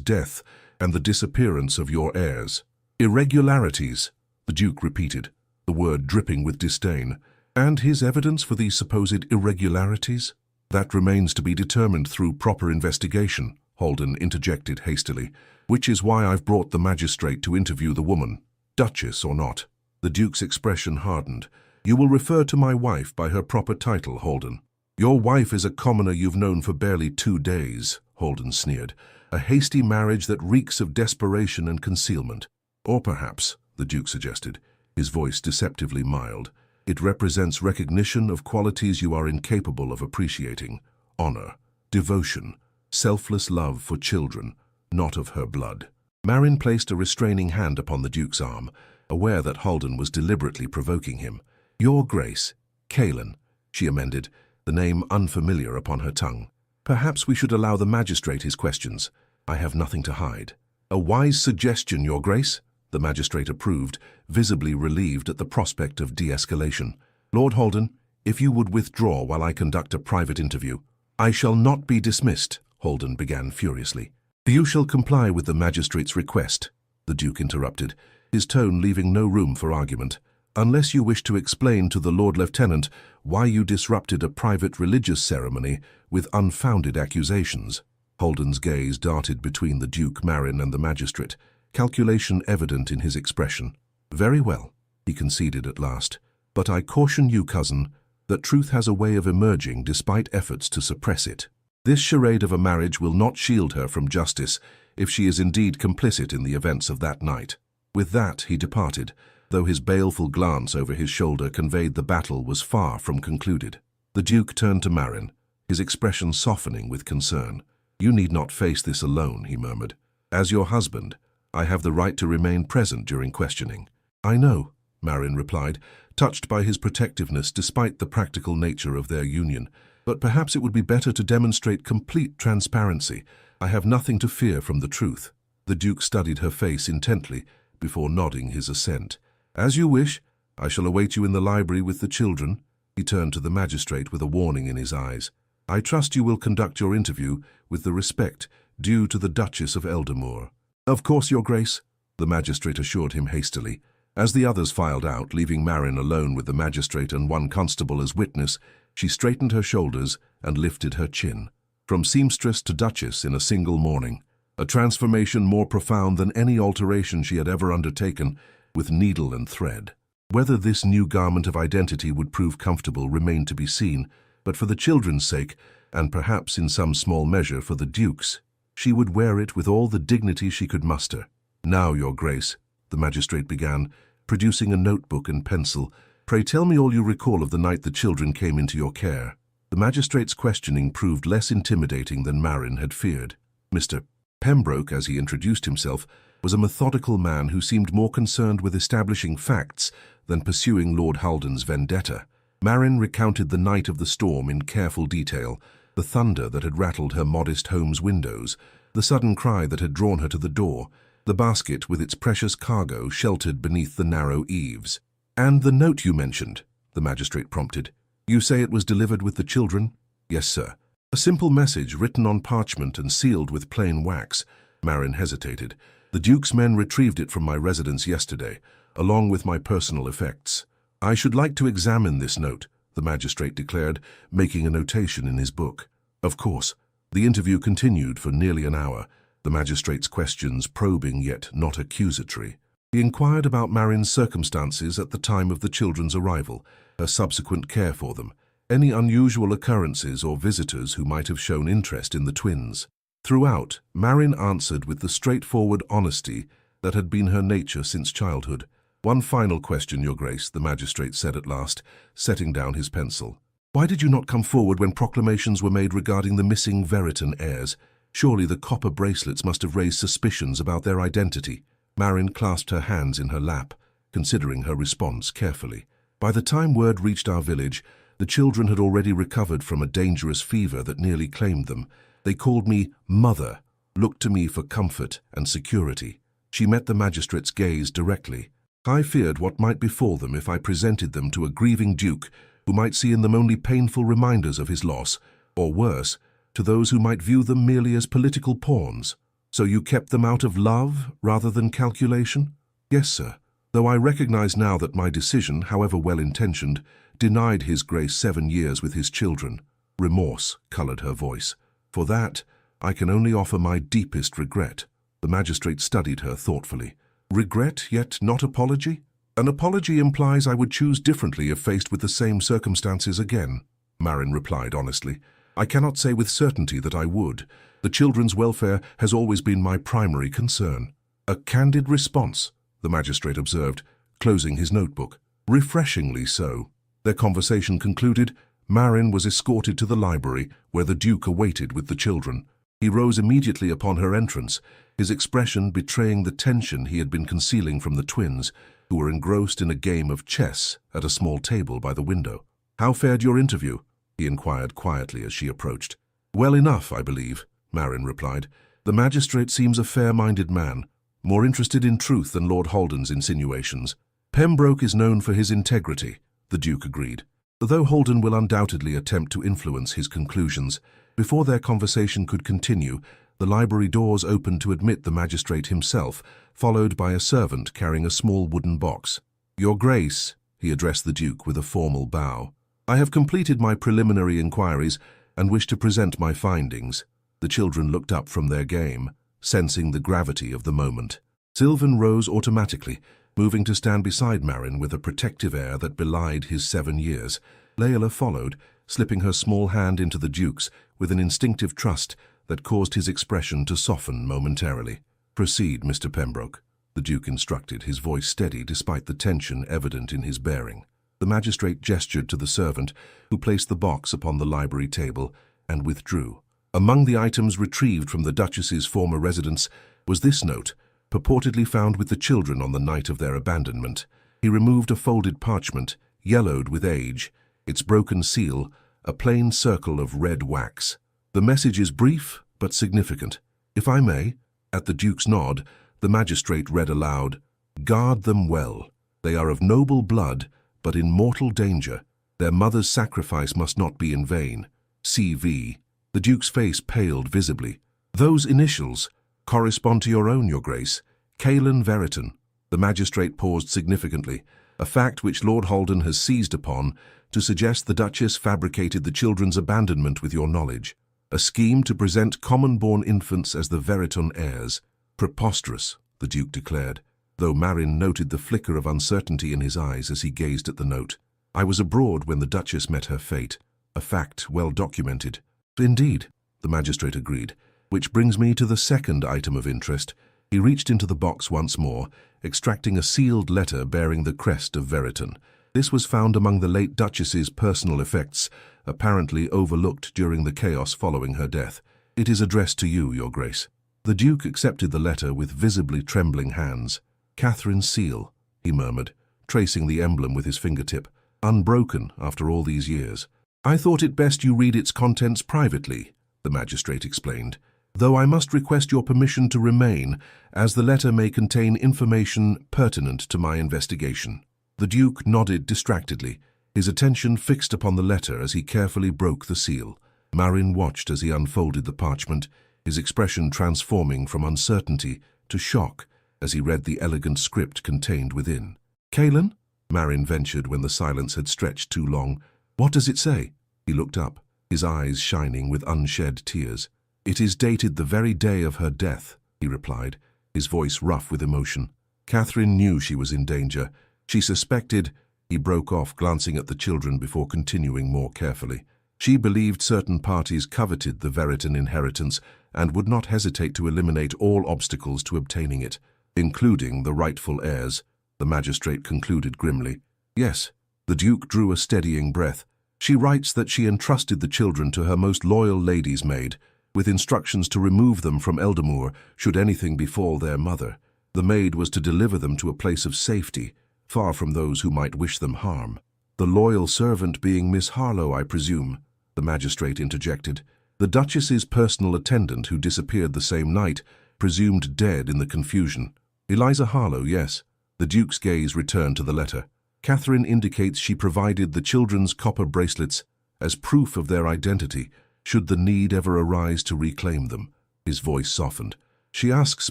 death and the disappearance of your heirs." "Irregularities," the Duke repeated, the word dripping with disdain. "And his evidence for these supposed irregularities?" "That remains to be determined through proper investigation," Halden interjected hastily, "which is why I've brought the magistrate to interview the woman, Duchess or not." The Duke's expression hardened. "You will refer to my wife by her proper title, Halden." "Your wife is a commoner you've known for barely 2 days, Halden sneered. "A hasty marriage that reeks of desperation and concealment." "Or perhaps," the Duke suggested, his voice deceptively mild, "it represents recognition of qualities you are incapable of appreciating: honor, devotion, selfless love for children, not of her blood." Marin placed a restraining hand upon the Duke's arm, aware that Halden was deliberately provoking him. "Your Grace, Kaelin," she amended, the name unfamiliar upon her tongue. "Perhaps we should allow the magistrate his questions. I have nothing to hide." "A wise suggestion, Your Grace," the magistrate approved, visibly relieved at the prospect of de-escalation. "Lord Halden, if you would withdraw while I conduct a private interview." "I shall not be dismissed," Halden began furiously. "You shall comply with the magistrate's request," the Duke interrupted, his tone leaving no room for argument. unless you wish to explain to the Lord Lieutenant why you disrupted a private religious ceremony with unfounded accusations." Holden's gaze darted between the Duke, Marin, and the magistrate, calculation evident in his expression. "Very well," he conceded at last. "But I caution you, cousin, that truth has a way of emerging despite efforts to suppress it. This charade of a marriage will not shield her from justice if she is indeed complicit in the events of that night." With that, he departed, though his baleful glance over his shoulder conveyed the battle was far from concluded. The Duke turned to Marin, his expression softening with concern. "You need not face this alone," he murmured. "As your husband, I have the right to remain present during questioning." "I know," Marin replied, touched by his protectiveness despite the practical nature of their union. "But perhaps it would be better to demonstrate complete transparency. I have nothing to fear from the truth." The Duke studied her face intently before nodding his assent. "As you wish. I shall await you in the library with the children." He turned to the magistrate with a warning in his eyes. "I trust you will conduct your interview with the respect due to the Duchess of Eldermoor." "Of course, Your Grace," the magistrate assured him hastily. As the others filed out, leaving Marin alone with the magistrate and one constable as witness, she straightened her shoulders and lifted her chin. From seamstress to duchess in a single morning, a transformation more profound than any alteration she had ever undertaken with needle and thread. Whether this new garment of identity would prove comfortable remained to be seen, but for the children's sake, and perhaps in some small measure for the Duke's, she would wear it with all the dignity she could muster. "Now, Your Grace," the magistrate began, producing a notebook and pencil, "pray tell me all you recall of the night the children came into your care." The magistrate's questioning proved less intimidating than Marin had feared. Mr. Pembroke, as he introduced himself, was a methodical man who seemed more concerned with establishing facts than pursuing Lord Halden's vendetta. Marin recounted the night of the storm in careful detail, the thunder that had rattled her modest home's windows, the sudden cry that had drawn her to the door, the basket with its precious cargo sheltered beneath the narrow eaves. "And the note you mentioned," the magistrate prompted. "You say it was delivered with the children?" "Yes, sir. A simple message written on parchment and sealed with plain wax." Marin hesitated. "The Duke's men retrieved it from my residence yesterday, along with my personal effects." "I should like to examine this note," the magistrate declared, making a notation in his book. Of course. The interview continued for nearly an hour, the magistrate's questions probing yet not accusatory. He inquired about Marin's circumstances at the time of the children's arrival, her subsequent care for them, any unusual occurrences or visitors who might have shown interest in the twins. Throughout, Marin answered with the straightforward honesty that had been her nature since childhood. "One final question, Your Grace," the magistrate said at last, setting down his pencil. "Why did you not come forward when proclamations were made regarding the missing Veritan heirs? Surely the copper bracelets must have raised suspicions about their identity." Marin clasped her hands in her lap, considering her response carefully. "By the time word reached our village, the children had already recovered from a dangerous fever that nearly claimed them. They called me Mother, looked to me for comfort and security." She met the magistrate's gaze directly. "I feared what might befall them if I presented them to a grieving duke who might see in them only painful reminders of his loss, or worse, to those who might view them merely as political pawns. So you kept them out of love rather than calculation?" "Yes, sir. Though I recognize now that my decision, however well-intentioned, denied His Grace 7 years with his children." Remorse colored her voice. "For that, I can only offer my deepest regret." The magistrate studied her thoughtfully. "Regret, yet not apology? An apology implies I would choose differently if faced with the same circumstances again," Marin replied honestly. "I cannot say with certainty that I would. The children's welfare has always been my primary concern." "A candid response," the magistrate observed, closing his notebook. "Refreshingly so." Their conversation concluded, Marin was escorted to the library, where the Duke awaited with the children. He rose immediately upon her entrance, his expression betraying the tension he had been concealing from the twins, who were engrossed in a game of chess at a small table by the window. "How fared your interview?" he inquired quietly as she approached. "Well enough, I believe," Marin replied. "The magistrate seems a fair-minded man, more interested in truth than Lord Halden's insinuations." "Pembroke is known for his integrity," the Duke agreed. Though Halden will undoubtedly attempt to influence his conclusions, before their conversation could continue, the library doors opened to admit the magistrate himself, followed by a servant carrying a small wooden box. "Your Grace," he addressed the Duke with a formal bow. "I have completed my preliminary inquiries and wish to present my findings." The children looked up from their game, sensing the gravity of the moment. Sylvan rose automatically, moving to stand beside Marin with a protective air that belied his 7 years. Layla followed, slipping her small hand into the Duke's with an instinctive trust that caused his expression to soften momentarily. "Proceed, Mr. Pembroke," the Duke instructed, his voice steady despite the tension evident in his bearing. The magistrate gestured to the servant, who placed the box upon the library table and withdrew. Among the items retrieved from the Duchess's former residence was this note, purportedly found with the children on the night of their abandonment. He removed a folded parchment, yellowed with age, its broken seal, a plain circle of red wax. "The message is brief but significant. If I may," at the Duke's nod, the magistrate read aloud, "Guard them well. They are of noble blood, but in mortal danger. Their mother's sacrifice must not be in vain. C.V." The Duke's face paled visibly. "Those initials correspond to your own, Your Grace. Caelan Veriton." The magistrate paused significantly, a fact which Lord Holden has seized upon to suggest the Duchess fabricated the children's abandonment with your knowledge. A scheme to present common-born infants as the Veriton heirs. "Preposterous," the Duke declared, though Marin noted the flicker of uncertainty in his eyes as he gazed at the note. "I was abroad when the Duchess met her fate, a fact well documented." "Indeed," the magistrate agreed, "which brings me to the second item of interest." He reached into the box once more, extracting a sealed letter bearing the crest of Veriton. This was found among the late Duchess's personal effects, apparently overlooked during the chaos following her death. "It is addressed to you, Your Grace." The Duke accepted the letter with visibly trembling hands. "Catherine's seal," he murmured, tracing the emblem with his fingertip, "unbroken after all these years." "I thought it best you read its contents privately," the magistrate explained, "though I must request your permission to remain, as the letter may contain information pertinent to my investigation." The Duke nodded distractedly, his attention fixed upon the letter as he carefully broke the seal. Marin watched as he unfolded the parchment, his expression transforming from uncertainty to shock as he read the elegant script contained within. "Caelan?" Marin ventured when the silence had stretched too long. "What does it say?" He looked up, his eyes shining with unshed tears. "It is dated the very day of her death," he replied, his voice rough with emotion. "Catherine knew she was in danger. She suspected—" He broke off, glancing at the children before continuing more carefully. "She believed certain parties coveted the Veriton inheritance and would not hesitate to eliminate all obstacles to obtaining it, including the rightful heirs," the magistrate concluded grimly. "Yes." The Duke drew a steadying breath. "She writes that she entrusted the children to her most loyal lady's maid, with instructions to remove them from Eldermoor should anything befall their mother. The maid was to deliver them to a place of safety, far from those who might wish them harm." "The loyal servant being Miss Harlowe, I presume," the magistrate interjected. "The Duchess's personal attendant who disappeared the same night, presumed dead in the confusion." "Eliza Harlowe, yes." The Duke's gaze returned to the letter. "Catherine indicates she provided the children's copper bracelets as proof of their identity, should the need ever arise to reclaim them." His voice softened. "She asks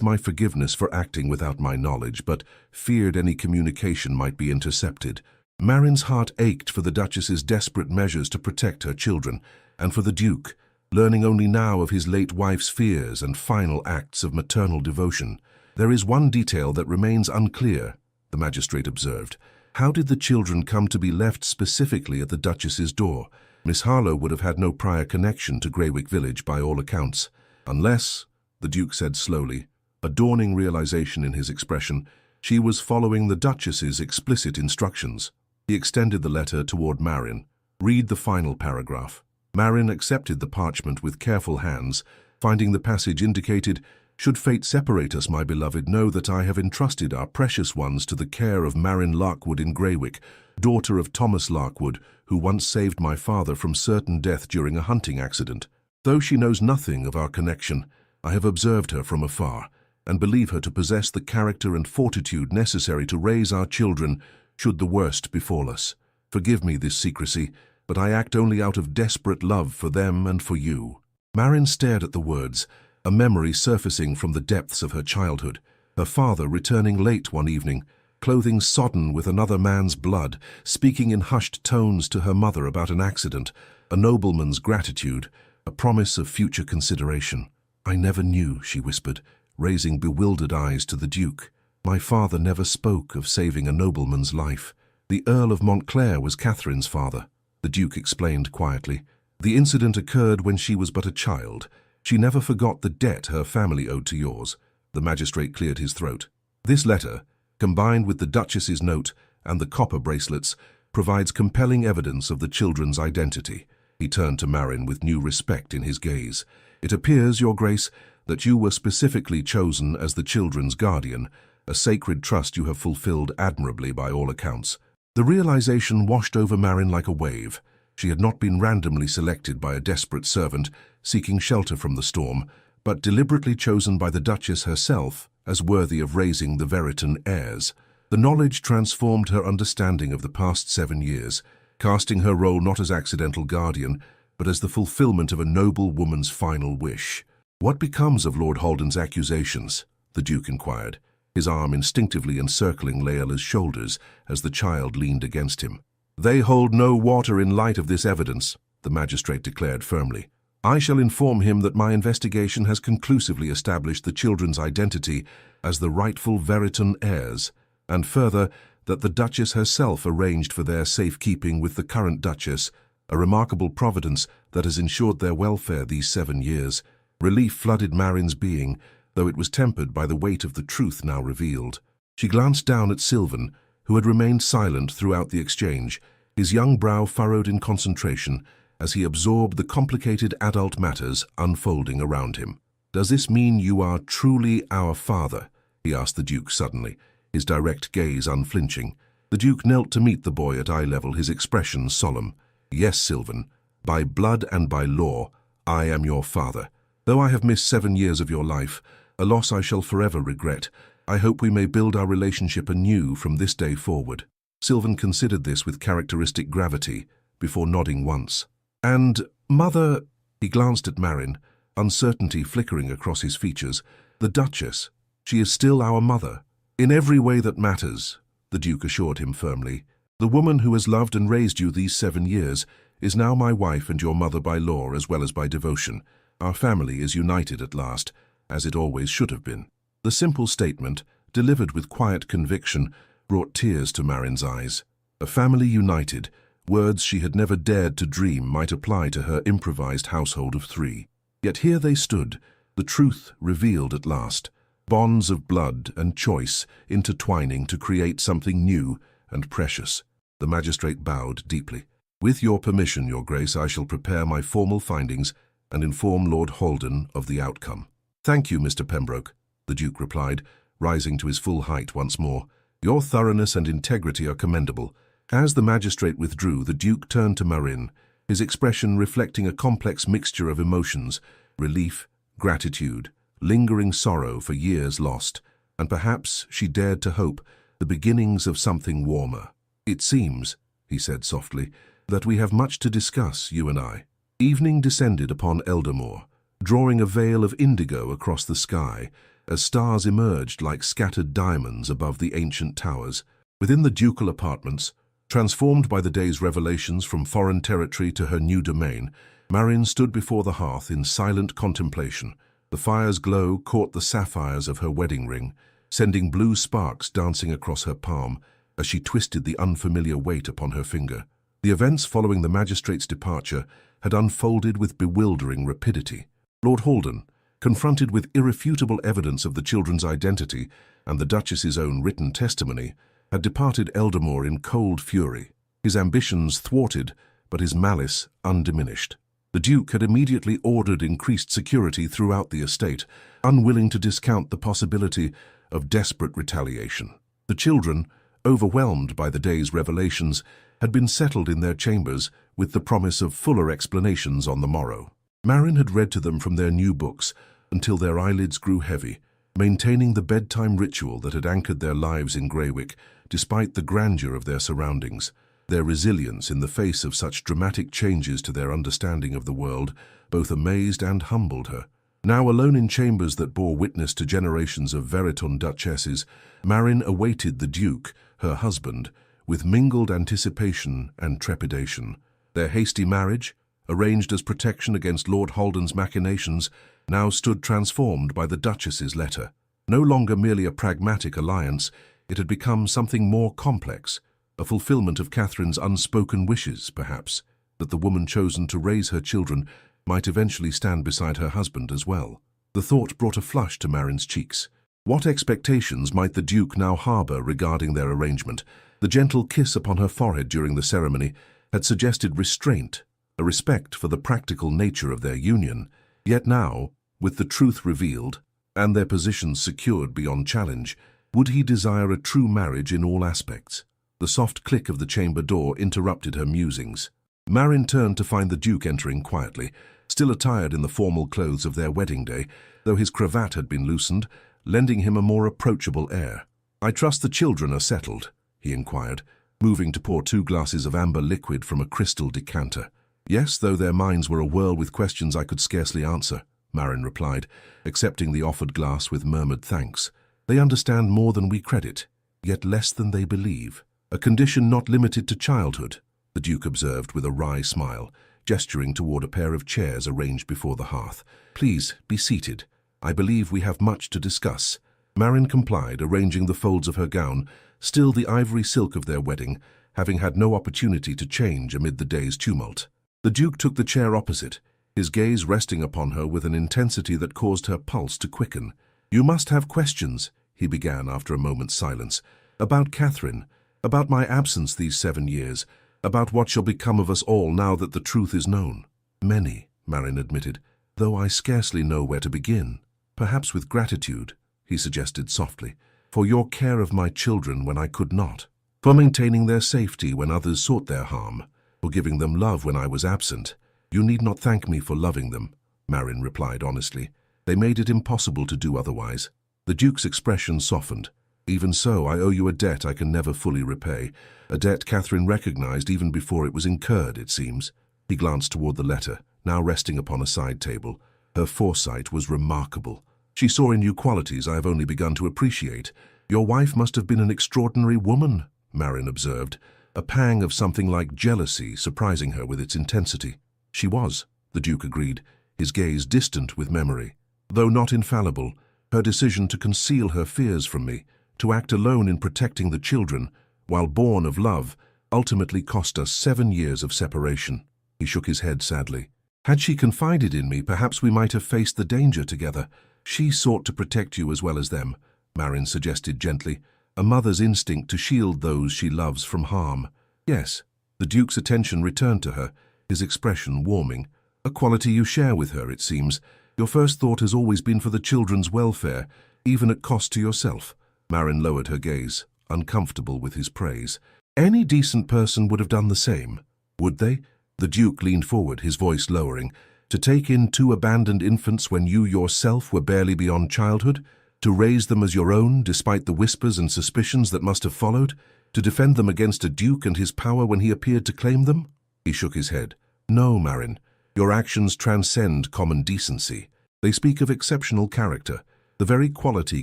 my forgiveness for acting without my knowledge, but feared any communication might be intercepted." Marin's heart ached for the Duchess's desperate measures to protect her children, and for the Duke, learning only now of his late wife's fears and final acts of maternal devotion. "There is one detail that remains unclear," the magistrate observed. "How did the children come to be left specifically at the Duchess's door? Miss Harlowe would have had no prior connection to Greywick Village by all accounts. Unless," the Duke said slowly, a dawning realization in his expression, "she was following the Duchess's explicit instructions." He extended the letter toward Marin. "Read the final paragraph." Marin accepted the parchment with careful hands, finding the passage indicated, "Should fate separate us, my beloved, know that I have entrusted our precious ones to the care of Marin Larkwood in Greywick, daughter of Thomas Larkwood, who once saved my father from certain death during a hunting accident. Though she knows nothing of our connection, I have observed her from afar, and believe her to possess the character and fortitude necessary to raise our children should the worst befall us. Forgive me this secrecy, but I act only out of desperate love for them and for you." Marin stared at the words, a memory surfacing from the depths of her childhood. Her father returning late one evening, clothing sodden with another man's blood, speaking in hushed tones to her mother about an accident, a nobleman's gratitude, a promise of future consideration. "I never knew," she whispered, raising bewildered eyes to the Duke. "My father never spoke of saving a nobleman's life. The Earl of Montclair was Catherine's father," the Duke explained quietly. "The incident occurred when she was but a child. She never forgot the debt her family owed to yours." The magistrate cleared his throat. "This letter, combined with the Duchess's note and the copper bracelets, provides compelling evidence of the children's identity." He turned to Marin with new respect in his gaze. "It appears, Your Grace, that you were specifically chosen as the children's guardian, a sacred trust you have fulfilled admirably by all accounts." The realization washed over Marin like a wave. She had not been randomly selected by a desperate servant seeking shelter from the storm, but deliberately chosen by the Duchess herself as worthy of raising the Veritan heirs. The knowledge transformed her understanding of the past 7 years, casting her role not as accidental guardian, but as the fulfillment of a noble woman's final wish. "What becomes of Lord Holden's accusations?" the Duke inquired, his arm instinctively encircling Layla's shoulders as the child leaned against him. "They hold no water in light of this evidence," the magistrate declared firmly. "I shall inform him that my investigation has conclusively established the children's identity as the rightful Veritan heirs, and further, that the Duchess herself arranged for their safekeeping with the current Duchess, a remarkable providence that has ensured their welfare these 7 years." Relief flooded Marin's being, though it was tempered by the weight of the truth now revealed. She glanced down at Sylvan, who had remained silent throughout the exchange, his young brow furrowed in concentration as he absorbed the complicated adult matters unfolding around him. "Does this mean you are truly our father?" he asked the Duke suddenly, his direct gaze unflinching. The Duke knelt to meet the boy at eye level, his expression solemn. "Yes, Sylvan. By blood and by law, I am your father. Though I have missed 7 years of your life, a loss I shall forever regret, I hope we may build our relationship anew from this day forward." Sylvan considered this with characteristic gravity, before nodding once. "And, Mother," he glanced at Marin, uncertainty flickering across his features, "the Duchess, she is still our mother." "In every way that matters," the Duke assured him firmly. "The woman who has loved and raised you these 7 years is now my wife and your mother by law as well as by devotion. Our family is united at last, as it always should have been." The simple statement, delivered with quiet conviction, brought tears to Marin's eyes. A family united, words she had never dared to dream might apply to her improvised household of 3. Yet here they stood, the truth revealed at last, bonds of blood and choice intertwining to create something new and precious. The magistrate bowed deeply. "With your permission, Your Grace, I shall prepare my formal findings and inform Lord Holden of the outcome." "Thank you, Mr. Pembroke," the Duke replied, rising to his full height once more. "Your thoroughness and integrity are commendable." As the magistrate withdrew, the Duke turned to Marin, his expression reflecting a complex mixture of emotions: relief, gratitude, lingering sorrow for years lost, and perhaps, she dared to hope, the beginnings of something warmer. "It seems," he said softly, "that we have much to discuss, you and I." Evening descended upon Eldermoor, drawing a veil of indigo across the sky, as stars emerged like scattered diamonds above the ancient towers. Within the ducal apartments, transformed by the day's revelations from foreign territory to her new domain, Marin stood before the hearth in silent contemplation. The fire's glow caught the sapphires of her wedding ring, sending blue sparks dancing across her palm as she twisted the unfamiliar weight upon her finger. The events following the magistrate's departure had unfolded with bewildering rapidity. Lord Holden, confronted with irrefutable evidence of the children's identity and the Duchess's own written testimony, had departed Eldermoor in cold fury, his ambitions thwarted, but his malice undiminished. The Duke had immediately ordered increased security throughout the estate, unwilling to discount the possibility of desperate retaliation. The children, overwhelmed by the day's revelations, had been settled in their chambers with the promise of fuller explanations on the morrow. Marin had read to them from their new books until their eyelids grew heavy, maintaining the bedtime ritual that had anchored their lives in Greywick, despite the grandeur of their surroundings. Their resilience in the face of such dramatic changes to their understanding of the world both amazed and humbled her. Now alone in chambers that bore witness to generations of Veritone duchesses, Marin awaited the Duke, her husband, with mingled anticipation and trepidation. Their hasty marriage, arranged as protection against Lord Halden's machinations, now stood transformed by the Duchess's letter. No longer merely a pragmatic alliance, it had become something more complex, a fulfillment of Catherine's unspoken wishes, perhaps, that the woman chosen to raise her children might eventually stand beside her husband as well. The thought brought a flush to Marin's cheeks. What expectations might the Duke now harbour regarding their arrangement? The gentle kiss upon her forehead during the ceremony had suggested restraint, a respect for the practical nature of their union. Yet now, with the truth revealed, and their positions secured beyond challenge, would he desire a true marriage in all aspects? The soft click of the chamber door interrupted her musings. Marin turned to find the Duke entering quietly, still attired in the formal clothes of their wedding day, though his cravat had been loosened, lending him a more approachable air. "I trust the children are settled," he inquired, moving to pour 2 glasses of amber liquid from a crystal decanter. "Yes, though their minds were awhirl with questions I could scarcely answer," Marin replied, accepting the offered glass with murmured thanks. "They understand more than we credit, yet less than they believe. A condition not limited to childhood," the Duke observed with a wry smile, gesturing toward a pair of chairs arranged before the hearth. "Please, be seated. I believe we have much to discuss." Marin complied, arranging the folds of her gown, still the ivory silk of their wedding, having had no opportunity to change amid the day's tumult. The Duke took the chair opposite, his gaze resting upon her with an intensity that caused her pulse to quicken. "You must have questions," he began after a moment's silence, "about Catherine, about my absence these 7 years, about what shall become of us all now that the truth is known." "Many," Marin admitted, "though I scarcely know where to begin." "Perhaps with gratitude," he suggested softly, "for your care of my children when I could not, for maintaining their safety when others sought their harm, for giving them love when I was absent." "You need not thank me for loving them," Marin replied honestly. "They made it impossible to do otherwise." The Duke's expression softened. "Even so, I owe you a debt I can never fully repay, a debt Catherine recognized even before it was incurred, it seems." He glanced toward the letter, now resting upon a side table. Her foresight was remarkable. "She saw in you qualities I have only begun to appreciate. Your wife must have been an extraordinary woman," Marin observed, a pang of something like jealousy surprising her with its intensity. "She was," the Duke agreed, his gaze distant with memory. "Though not infallible, her decision to conceal her fears from me, to act alone in protecting the children, while born of love, ultimately cost us 7 years of separation." He shook his head sadly. "Had she confided in me, perhaps we might have faced the danger together." "She sought to protect you as well as them," Marin suggested gently, "a mother's instinct to shield those she loves from harm." "Yes." The Duke's attention returned to her, his expression warming. "A quality you share with her, it seems. Your first thought has always been for the children's welfare, even at cost to yourself." Marin lowered her gaze, uncomfortable with his praise. "Any decent person would have done the same." "Would they?" The Duke leaned forward, his voice lowering. "To take in 2 abandoned infants when you yourself were barely beyond childhood? To raise them as your own, despite the whispers and suspicions that must have followed? To defend them against a duke and his power when he appeared to claim them?" He shook his head. "No, Marin. Your actions transcend common decency. They speak of exceptional character, the very quality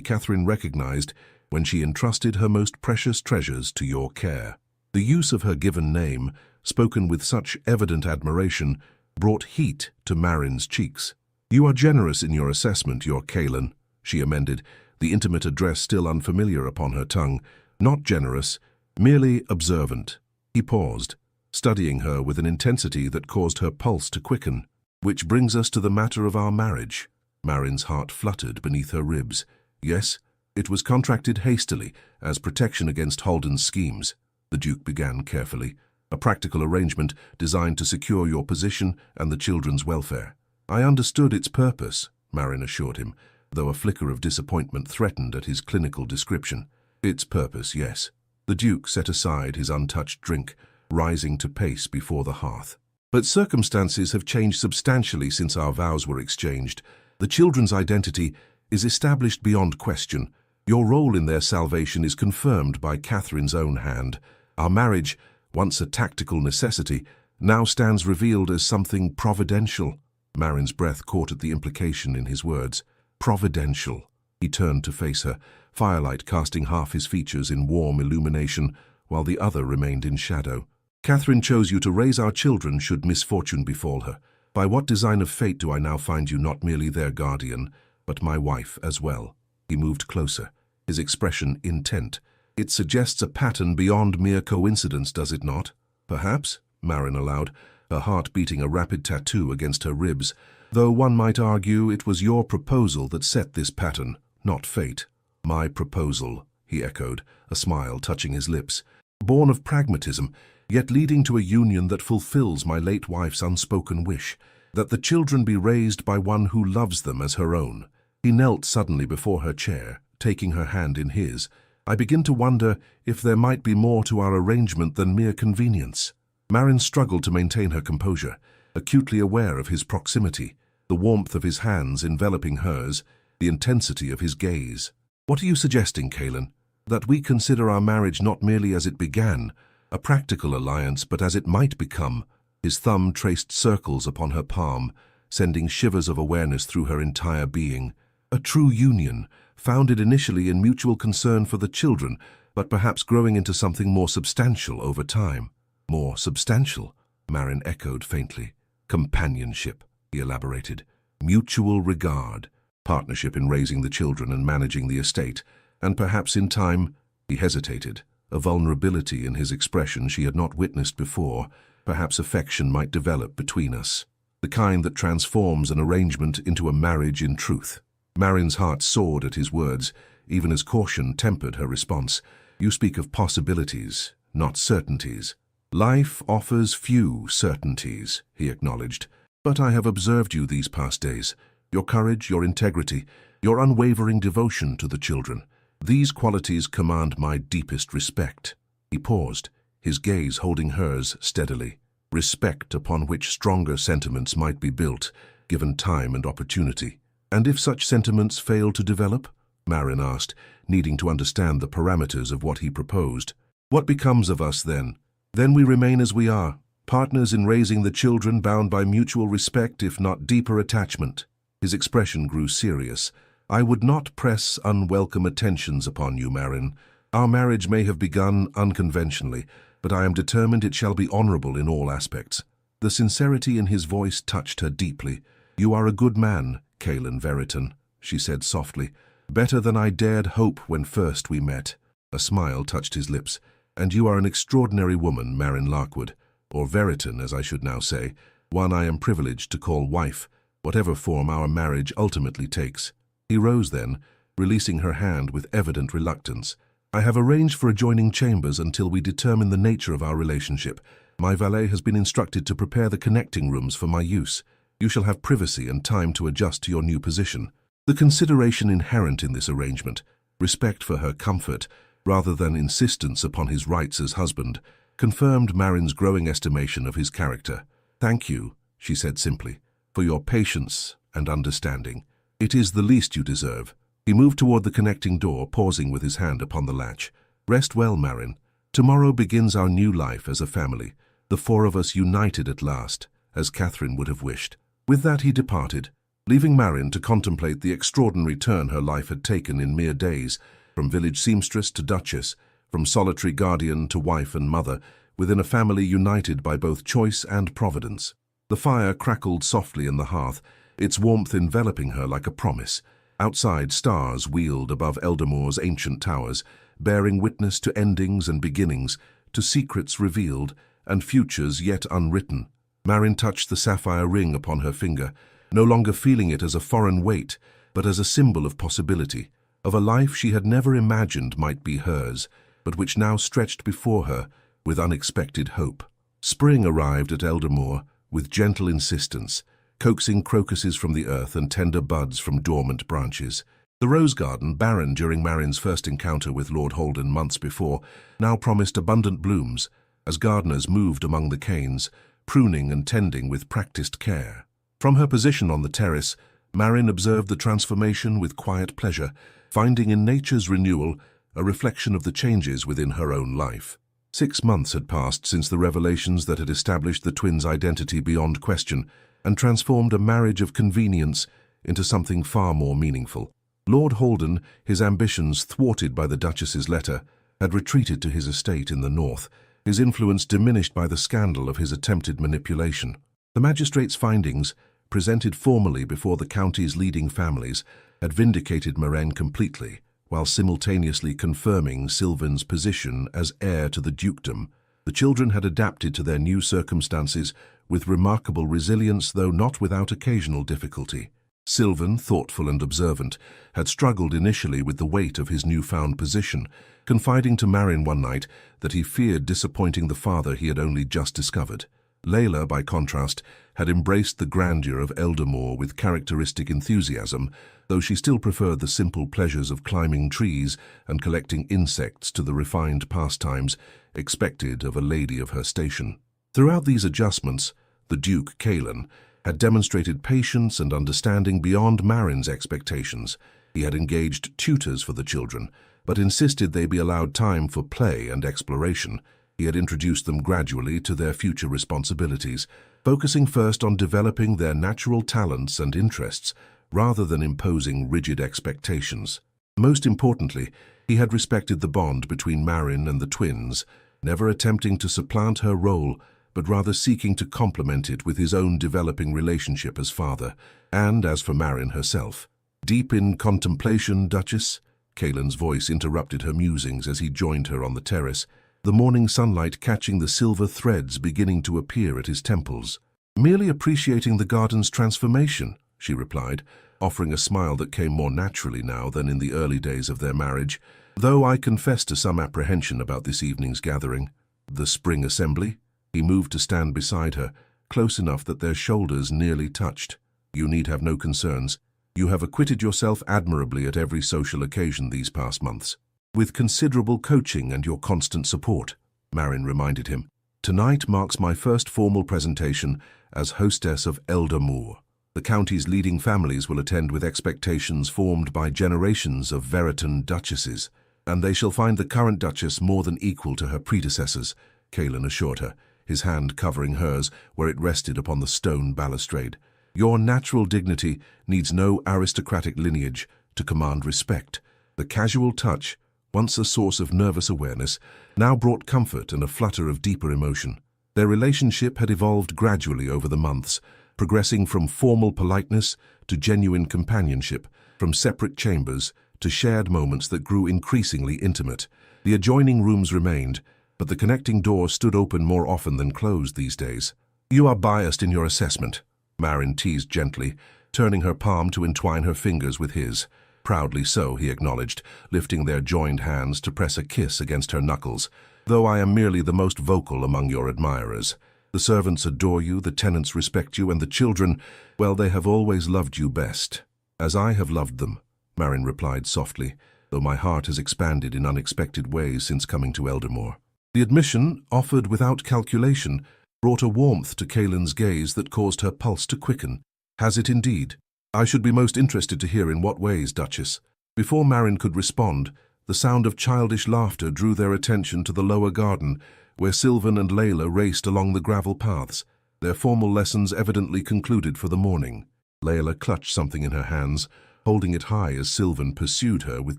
Catherine recognized when she entrusted her most precious treasures to your care." The use of her given name, spoken with such evident admiration, brought heat to Marin's cheeks. "You are generous in your assessment, your Kaelin," she amended, the intimate address still unfamiliar upon her tongue. "Not generous, merely observant." He paused, studying her with an intensity that caused her pulse to quicken. "Which brings us to the matter of our marriage." Marin's heart fluttered beneath her ribs. "Yes, it was contracted hastily, as protection against Halden's schemes," the Duke began carefully. "A practical arrangement designed to secure your position and the children's welfare." "I understood its purpose," Marin assured him, though a flicker of disappointment threatened at his clinical description. "Its purpose, yes." The Duke set aside his untouched drink, rising to pace before the hearth. "But circumstances have changed substantially since our vows were exchanged. The children's identity is established beyond question. Your role in their salvation is confirmed by Catherine's own hand. Our marriage, once a tactical necessity, now stands revealed as something providential." Marin's breath caught at the implication in his words. Providential. He turned to face her, firelight casting half his features in warm illumination, while the other remained in shadow. Catherine chose you to raise our children should misfortune befall her. By what design of fate do I now find you not merely their guardian, but my wife as well? He moved closer, his expression intent. It suggests a pattern beyond mere coincidence, does it not? Perhaps, Marin allowed, her heart beating a rapid tattoo against her ribs, though one might argue it was your proposal that set this pattern, not fate. My proposal, he echoed, a smile touching his lips. Born of pragmatism, yet leading to a union that fulfills my late wife's unspoken wish, that the children be raised by one who loves them as her own. He knelt suddenly before her chair, taking her hand in his. I begin to wonder if there might be more to our arrangement than mere convenience. Marin struggled to maintain her composure, acutely aware of his proximity, the warmth of his hands enveloping hers, the intensity of his gaze. What are you suggesting, Kaelin? That we consider our marriage not merely as it began, a practical alliance, but as it might become. His thumb traced circles upon her palm, sending shivers of awareness through her entire being. A true union, founded initially in mutual concern for the children, but perhaps growing into something more substantial over time. More substantial, Marin echoed faintly. Companionship, he elaborated. Mutual regard, partnership in raising the children and managing the estate, and perhaps in time, he hesitated, a vulnerability in his expression she had not witnessed before. Perhaps affection might develop between us, the kind that transforms an arrangement into a marriage in truth. Marin's heart soared at his words, even as caution tempered her response. You speak of possibilities, not certainties. Life offers few certainties, he acknowledged. But I have observed you these past days. Your courage, your integrity, your unwavering devotion to the children. These qualities command my deepest respect. He paused, his gaze holding hers steadily. Respect upon which stronger sentiments might be built, given time and opportunity. And if such sentiments fail to develop? Marin asked, needing to understand the parameters of what he proposed. What becomes of us then? Then we remain as we are, partners in raising the children, bound by mutual respect, if not deeper attachment. His expression grew serious. I would not press unwelcome attentions upon you, Marin. Our marriage may have begun unconventionally, but I am determined it shall be honorable in all aspects. The sincerity in his voice touched her deeply. You are a good man, Kaelin Veritan, she said softly. Better than I dared hope when first we met. A smile touched his lips. And you are an extraordinary woman, Marin Larkwood, or Veritan as I should now say, one I am privileged to call wife, whatever form our marriage ultimately takes. He rose then, releasing her hand with evident reluctance. I have arranged for adjoining chambers until we determine the nature of our relationship. My valet has been instructed to prepare the connecting rooms for my use. You shall have privacy and time to adjust to your new position. The consideration inherent in this arrangement, respect for her comfort, rather than insistence upon his rights as husband, confirmed Marin's growing estimation of his character. Thank you, she said simply, for your patience and understanding. It is the least you deserve. He moved toward the connecting door, pausing with his hand upon the latch. Rest well, Marin. Tomorrow begins our new life as a family, the four of us united at last, as Catherine would have wished. With that he departed, leaving Marin to contemplate the extraordinary turn her life had taken in mere days, from village seamstress to duchess, from solitary guardian to wife and mother, within a family united by both choice and providence. The fire crackled softly in the hearth, its warmth enveloping her like a promise. Outside, stars wheeled above Eldermoor's ancient towers, bearing witness to endings and beginnings, to secrets revealed and futures yet unwritten. Marin touched the sapphire ring upon her finger, no longer feeling it as a foreign weight, but as a symbol of possibility, of a life she had never imagined might be hers, but which now stretched before her with unexpected hope. Spring arrived at Eldermoor with gentle insistence, coaxing crocuses from the earth and tender buds from dormant branches. The rose garden, barren during Marin's first encounter with Lord Holden months before, now promised abundant blooms, as gardeners moved among the canes, pruning and tending with practiced care. From her position on the terrace, Marin observed the transformation with quiet pleasure, finding in nature's renewal a reflection of the changes within her own life. 6 months had passed since the revelations that had established the twins' identity beyond question, and transformed a marriage of convenience into something far more meaningful. Lord Halden, his ambitions thwarted by the Duchess's letter, had retreated to his estate in the north, his influence diminished by the scandal of his attempted manipulation. The magistrate's findings, presented formally before the county's leading families, had vindicated Maren completely, while simultaneously confirming Sylvan's position as heir to the dukedom. The children had adapted to their new circumstances with remarkable resilience, though not without occasional difficulty. Sylvan, thoughtful and observant, had struggled initially with the weight of his newfound position, confiding to Maren one night that he feared disappointing the father he had only just discovered. Layla, by contrast, had embraced the grandeur of Eldermoor with characteristic enthusiasm, though she still preferred the simple pleasures of climbing trees and collecting insects to the refined pastimes expected of a lady of her station. Throughout these adjustments, the Duke, Cailan, had demonstrated patience and understanding beyond Maren's expectations. He had engaged tutors for the children, but insisted they be allowed time for play and exploration. He had introduced them gradually to their future responsibilities, focusing first on developing their natural talents and interests, rather than imposing rigid expectations. Most importantly, he had respected the bond between Maren and the twins, never attempting to supplant her role, but rather seeking to complement it with his own developing relationship as father. And as for Maren herself, deep in contemplation, Duchess, Cailan's voice interrupted her musings as he joined her on the terrace, the morning sunlight catching the silver threads beginning to appear at his temples. Merely appreciating the garden's transformation, she replied, offering a smile that came more naturally now than in the early days of their marriage, though I confess to some apprehension about this evening's gathering. The spring assembly? He moved to stand beside her, close enough that their shoulders nearly touched. You need have no concerns. You have acquitted yourself admirably at every social occasion these past months. With considerable coaching and your constant support, Maren reminded him. Tonight marks my first formal presentation as hostess of Eldermoor. The county's leading families will attend with expectations formed by generations of Veritan duchesses, and they shall find the current duchess more than equal to her predecessors, Cailan assured her, his hand covering hers where it rested upon the stone balustrade. Your natural dignity needs no aristocratic lineage to command respect. The casual touch, once a source of nervous awareness, now brought comfort and a flutter of deeper emotion. Their relationship had evolved gradually over the months, progressing from formal politeness to genuine companionship, from separate chambers to shared moments that grew increasingly intimate. The adjoining rooms remained, but the connecting door stood open more often than closed these days. You are biased in your assessment, Maren teased gently, turning her palm to entwine her fingers with his. Proudly so, he acknowledged, lifting their joined hands to press a kiss against her knuckles. Though I am merely the most vocal among your admirers. The servants adore you, the tenants respect you, and the children, well, they have always loved you best. As I have loved them, Maren replied softly, though my heart has expanded in unexpected ways since coming to Eldermoor. The admission, offered without calculation, brought a warmth to Cailan's gaze that caused her pulse to quicken. Has it indeed? I should be most interested to hear in what ways, Duchess. Before Maren could respond, the sound of childish laughter drew their attention to the lower garden, where Sylvan and Layla raced along the gravel paths, their formal lessons evidently concluded for the morning. Layla clutched something in her hands, holding it high as Sylvan pursued her with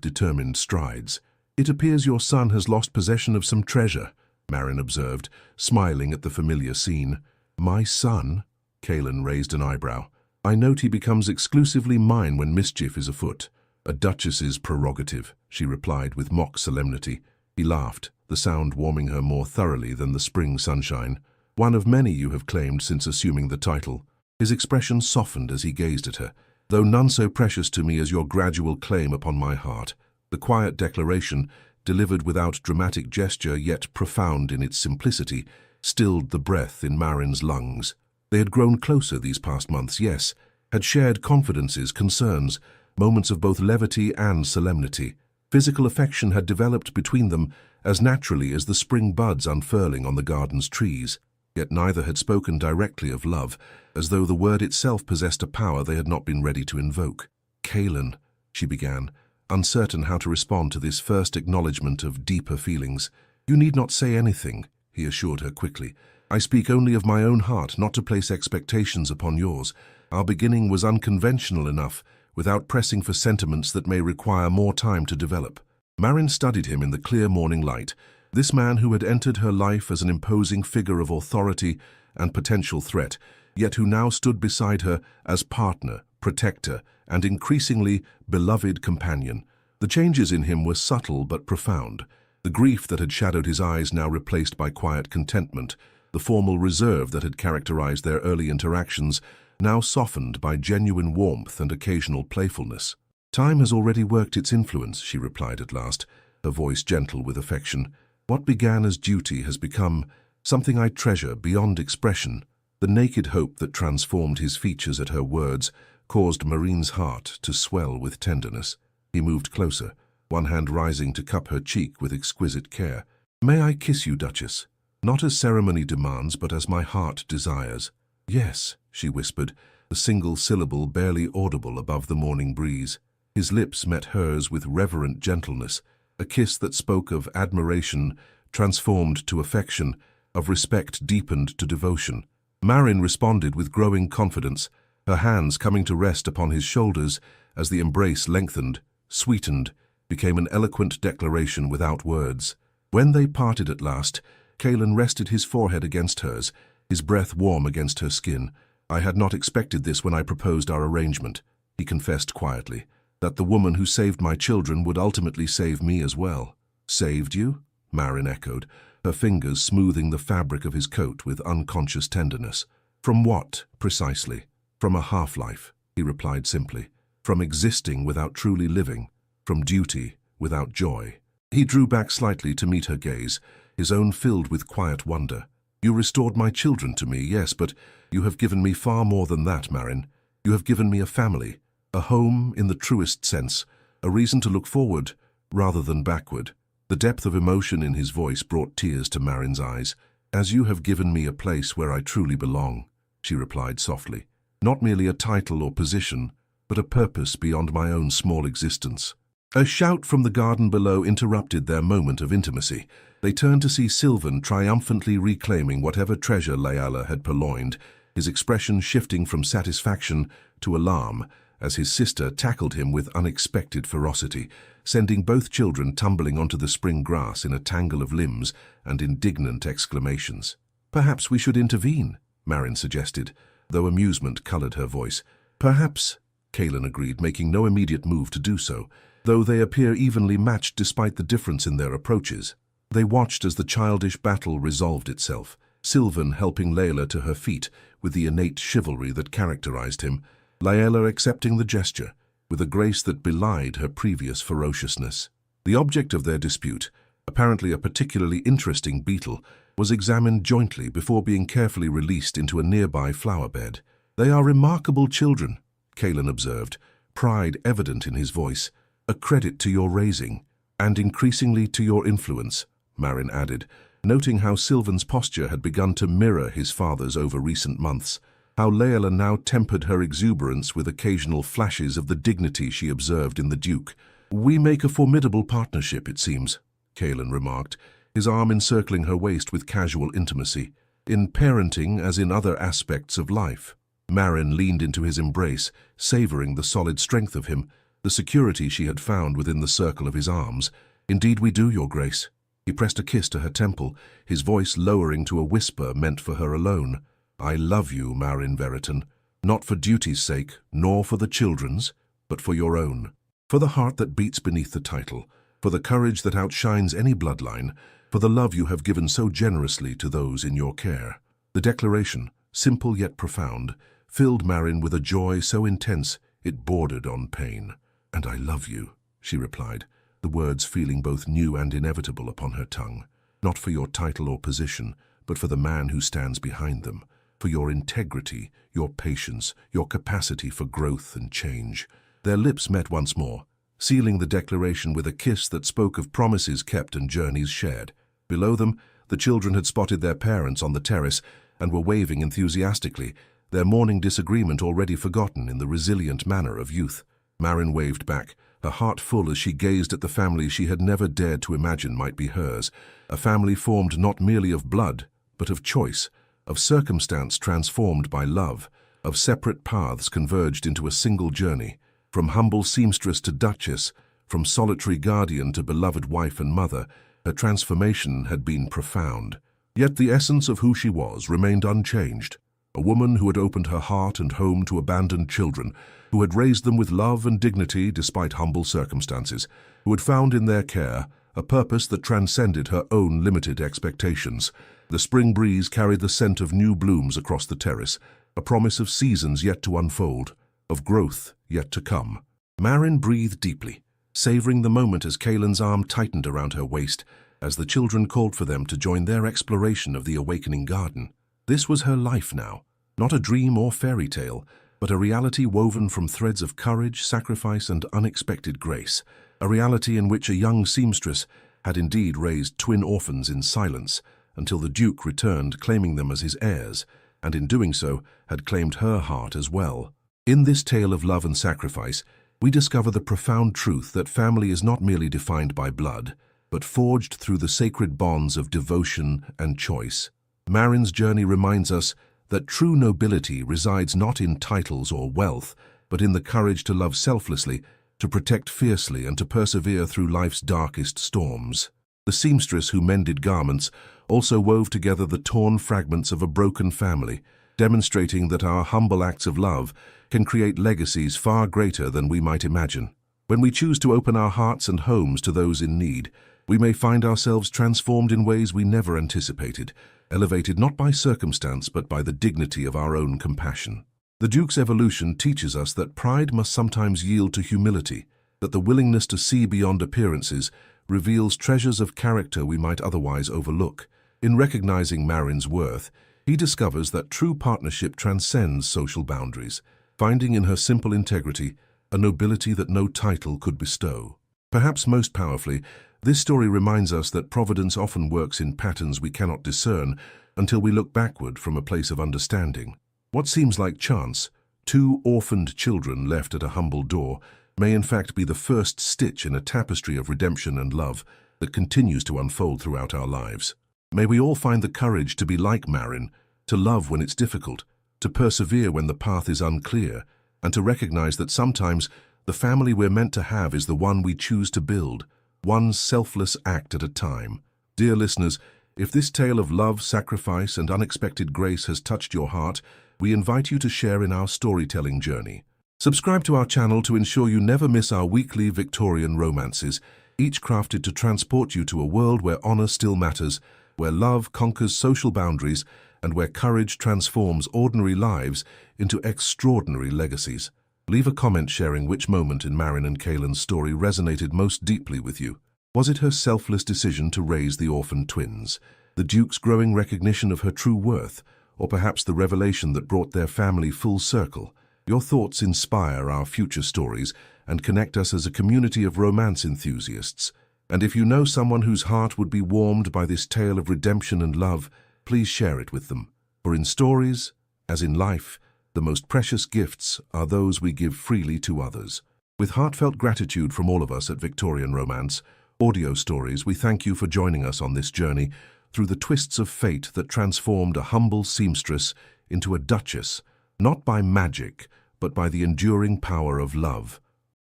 determined strides. It appears your son has lost possession of some treasure, Maren observed, smiling at the familiar scene. My son? Cailan raised an eyebrow. I note he becomes exclusively mine when mischief is afoot. A duchess's prerogative, she replied with mock solemnity. He laughed, the sound warming her more thoroughly than the spring sunshine. One of many you have claimed since assuming the title. His expression softened as he gazed at her. Though none so precious to me as your gradual claim upon my heart. The quiet declaration, delivered without dramatic gesture yet profound in its simplicity, stilled the breath in Maren's lungs. They had grown closer these past months, yes, had shared confidences, concerns, moments of both levity and solemnity. Physical affection had developed between them as naturally as the spring buds unfurling on the garden's trees. Yet neither had spoken directly of love, as though the word itself possessed a power they had not been ready to invoke. Cailan, she began, uncertain how to respond to this first acknowledgement of deeper feelings. You need not say anything, he assured her quickly. I speak only of my own heart, not to place expectations upon yours. Our beginning was unconventional enough, without pressing for sentiments that may require more time to develop. Marin studied him in the clear morning light, this man who had entered her life as an imposing figure of authority and potential threat, yet who now stood beside her as partner, protector, and increasingly beloved companion. The changes in him were subtle but profound. The grief that had shadowed his eyes now replaced by quiet contentment, the formal reserve that had characterized their early interactions now softened by genuine warmth and occasional playfulness. "Time has already worked its influence," she replied at last, her voice gentle with affection. "What began as duty has become something I treasure beyond expression." The naked hope that transformed his features at her words caused Marine's heart to swell with tenderness. He moved closer, one hand rising to cup her cheek with exquisite care. "May I kiss you, Duchess? Not as ceremony demands, but as my heart desires." "Yes," she whispered, a single syllable barely audible above the morning breeze. His lips met hers with reverent gentleness, a kiss that spoke of admiration transformed to affection, of respect deepened to devotion. Marin responded with growing confidence, her hands coming to rest upon his shoulders as the embrace lengthened, sweetened, became an eloquent declaration without words. When they parted at last, Kalen rested his forehead against hers, his breath warm against her skin. "I had not expected this when I proposed our arrangement," he confessed quietly, "that the woman who saved my children would ultimately save me as well." "Saved you?" Marin echoed, her fingers smoothing the fabric of his coat with unconscious tenderness. "From what, precisely?" "From a half-life," he replied simply. "From existing without truly living. From duty without joy." He drew back slightly to meet her gaze, his own filled with quiet wonder. "You restored my children to me, yes, but you have given me far more than that, Marin. You have given me a family, a home in the truest sense, a reason to look forward rather than backward." The depth of emotion in his voice brought tears to Marin's eyes. "As you have given me a place where I truly belong," she replied softly. "Not merely a title or position, but a purpose beyond my own small existence." A shout from the garden below interrupted their moment of intimacy. They turned to see Sylvan triumphantly reclaiming whatever treasure Layala had purloined, his expression shifting from satisfaction to alarm as his sister tackled him with unexpected ferocity, sending both children tumbling onto the spring grass in a tangle of limbs and indignant exclamations. "Perhaps we should intervene," Marin suggested, though amusement colored her voice. "Perhaps," Kalen agreed, making no immediate move to do so, though they appear evenly matched despite the difference in their approaches. They watched as the childish battle resolved itself, Sylvan helping Layla to her feet with the innate chivalry that characterized him, Layla accepting the gesture with a grace that belied her previous ferociousness. The object of their dispute, apparently a particularly interesting beetle, was examined jointly before being carefully released into a nearby flower bed. "They are remarkable children," Kalen observed, pride evident in his voice. "A credit to your raising, and increasingly to your influence," Marin added, noting how Sylvan's posture had begun to mirror his father's over recent months, how Layla now tempered her exuberance with occasional flashes of the dignity she observed in the Duke. "We make a formidable partnership, it seems," Kalen remarked, his arm encircling her waist with casual intimacy. "In parenting as in other aspects of life." Marin leaned into his embrace, savoring the solid strength of him, the security she had found within the circle of his arms. "Indeed we do, Your Grace." He pressed a kiss to her temple, his voice lowering to a whisper meant for her alone. "I love you, Marin Veritan, not for duty's sake, nor for the children's, but for your own. For the heart that beats beneath the title, for the courage that outshines any bloodline, for the love you have given so generously to those in your care." The declaration, simple yet profound, filled Marin with a joy so intense it bordered on pain. "And I love you," she replied, the words feeling both new and inevitable upon her tongue. "Not for your title or position, but for the man who stands behind them, for your integrity, your patience, your capacity for growth and change." Their lips met once more, sealing the declaration with a kiss that spoke of promises kept and journeys shared. Below them, the children had spotted their parents on the terrace and were waving enthusiastically, their morning disagreement already forgotten in the resilient manner of youth. Marin waved back, her heart full as she gazed at the family she had never dared to imagine might be hers, a family formed not merely of blood, but of choice, of circumstance transformed by love, of separate paths converged into a single journey, from humble seamstress to duchess, from solitary guardian to beloved wife and mother. Her transformation had been profound. Yet the essence of who she was remained unchanged. A woman who had opened her heart and home to abandoned children, who had raised them with love and dignity despite humble circumstances, who had found in their care a purpose that transcended her own limited expectations. The spring breeze carried the scent of new blooms across the terrace, a promise of seasons yet to unfold, of growth yet to come. Marin breathed deeply, savoring the moment as Kaylin's arm tightened around her waist, as the children called for them to join their exploration of the awakening garden. This was her life now, not a dream or fairy tale, but a reality woven from threads of courage, sacrifice, and unexpected grace, a reality in which a young seamstress had indeed raised twin orphans in silence until the Duke returned claiming them as his heirs, and in doing so had claimed her heart as well. In this tale of love and sacrifice, we discover the profound truth that family is not merely defined by blood, but forged through the sacred bonds of devotion and choice. Marin's journey reminds us that true nobility resides not in titles or wealth, but in the courage to love selflessly, to protect fiercely, and to persevere through life's darkest storms. The seamstress who mended garments also wove together the torn fragments of a broken family, demonstrating that our humble acts of love can create legacies far greater than we might imagine. When we choose to open our hearts and homes to those in need, we may find ourselves transformed in ways we never anticipated, elevated not by circumstance but by the dignity of our own compassion. The Duke's evolution teaches us that pride must sometimes yield to humility, that the willingness to see beyond appearances reveals treasures of character we might otherwise overlook. In recognizing Marin's worth, he discovers that true partnership transcends social boundaries, finding in her simple integrity a nobility that no title could bestow. Perhaps most powerfully, this story reminds us that providence often works in patterns we cannot discern until we look backward from a place of understanding. What seems like chance, two orphaned children left at a humble door, may in fact be the first stitch in a tapestry of redemption and love that continues to unfold throughout our lives. May we all find the courage to be like Marin, to love when it's difficult, to persevere when the path is unclear, and to recognize that sometimes the family we're meant to have is the one we choose to build, one selfless act at a time. Dear listeners, if this tale of love, sacrifice, and unexpected grace has touched your heart, we invite you to share in our storytelling journey. Subscribe to our channel to ensure you never miss our weekly Victorian romances, each crafted to transport you to a world where honor still matters, where love conquers social boundaries, and where courage transforms ordinary lives into extraordinary legacies. Leave a comment sharing which moment in Marin and Kaylin's story resonated most deeply with you. Was it her selfless decision to raise the orphan twins, the Duke's growing recognition of her true worth, or perhaps the revelation that brought their family full circle? Your thoughts inspire our future stories and connect us as a community of romance enthusiasts. And if you know someone whose heart would be warmed by this tale of redemption and love, please share it with them. For in stories, as in life, the most precious gifts are those we give freely to others. With heartfelt gratitude from all of us at Victorian Romance Audio Stories, we thank you for joining us on this journey through the twists of fate that transformed a humble seamstress into a duchess, not by magic, but by the enduring power of love.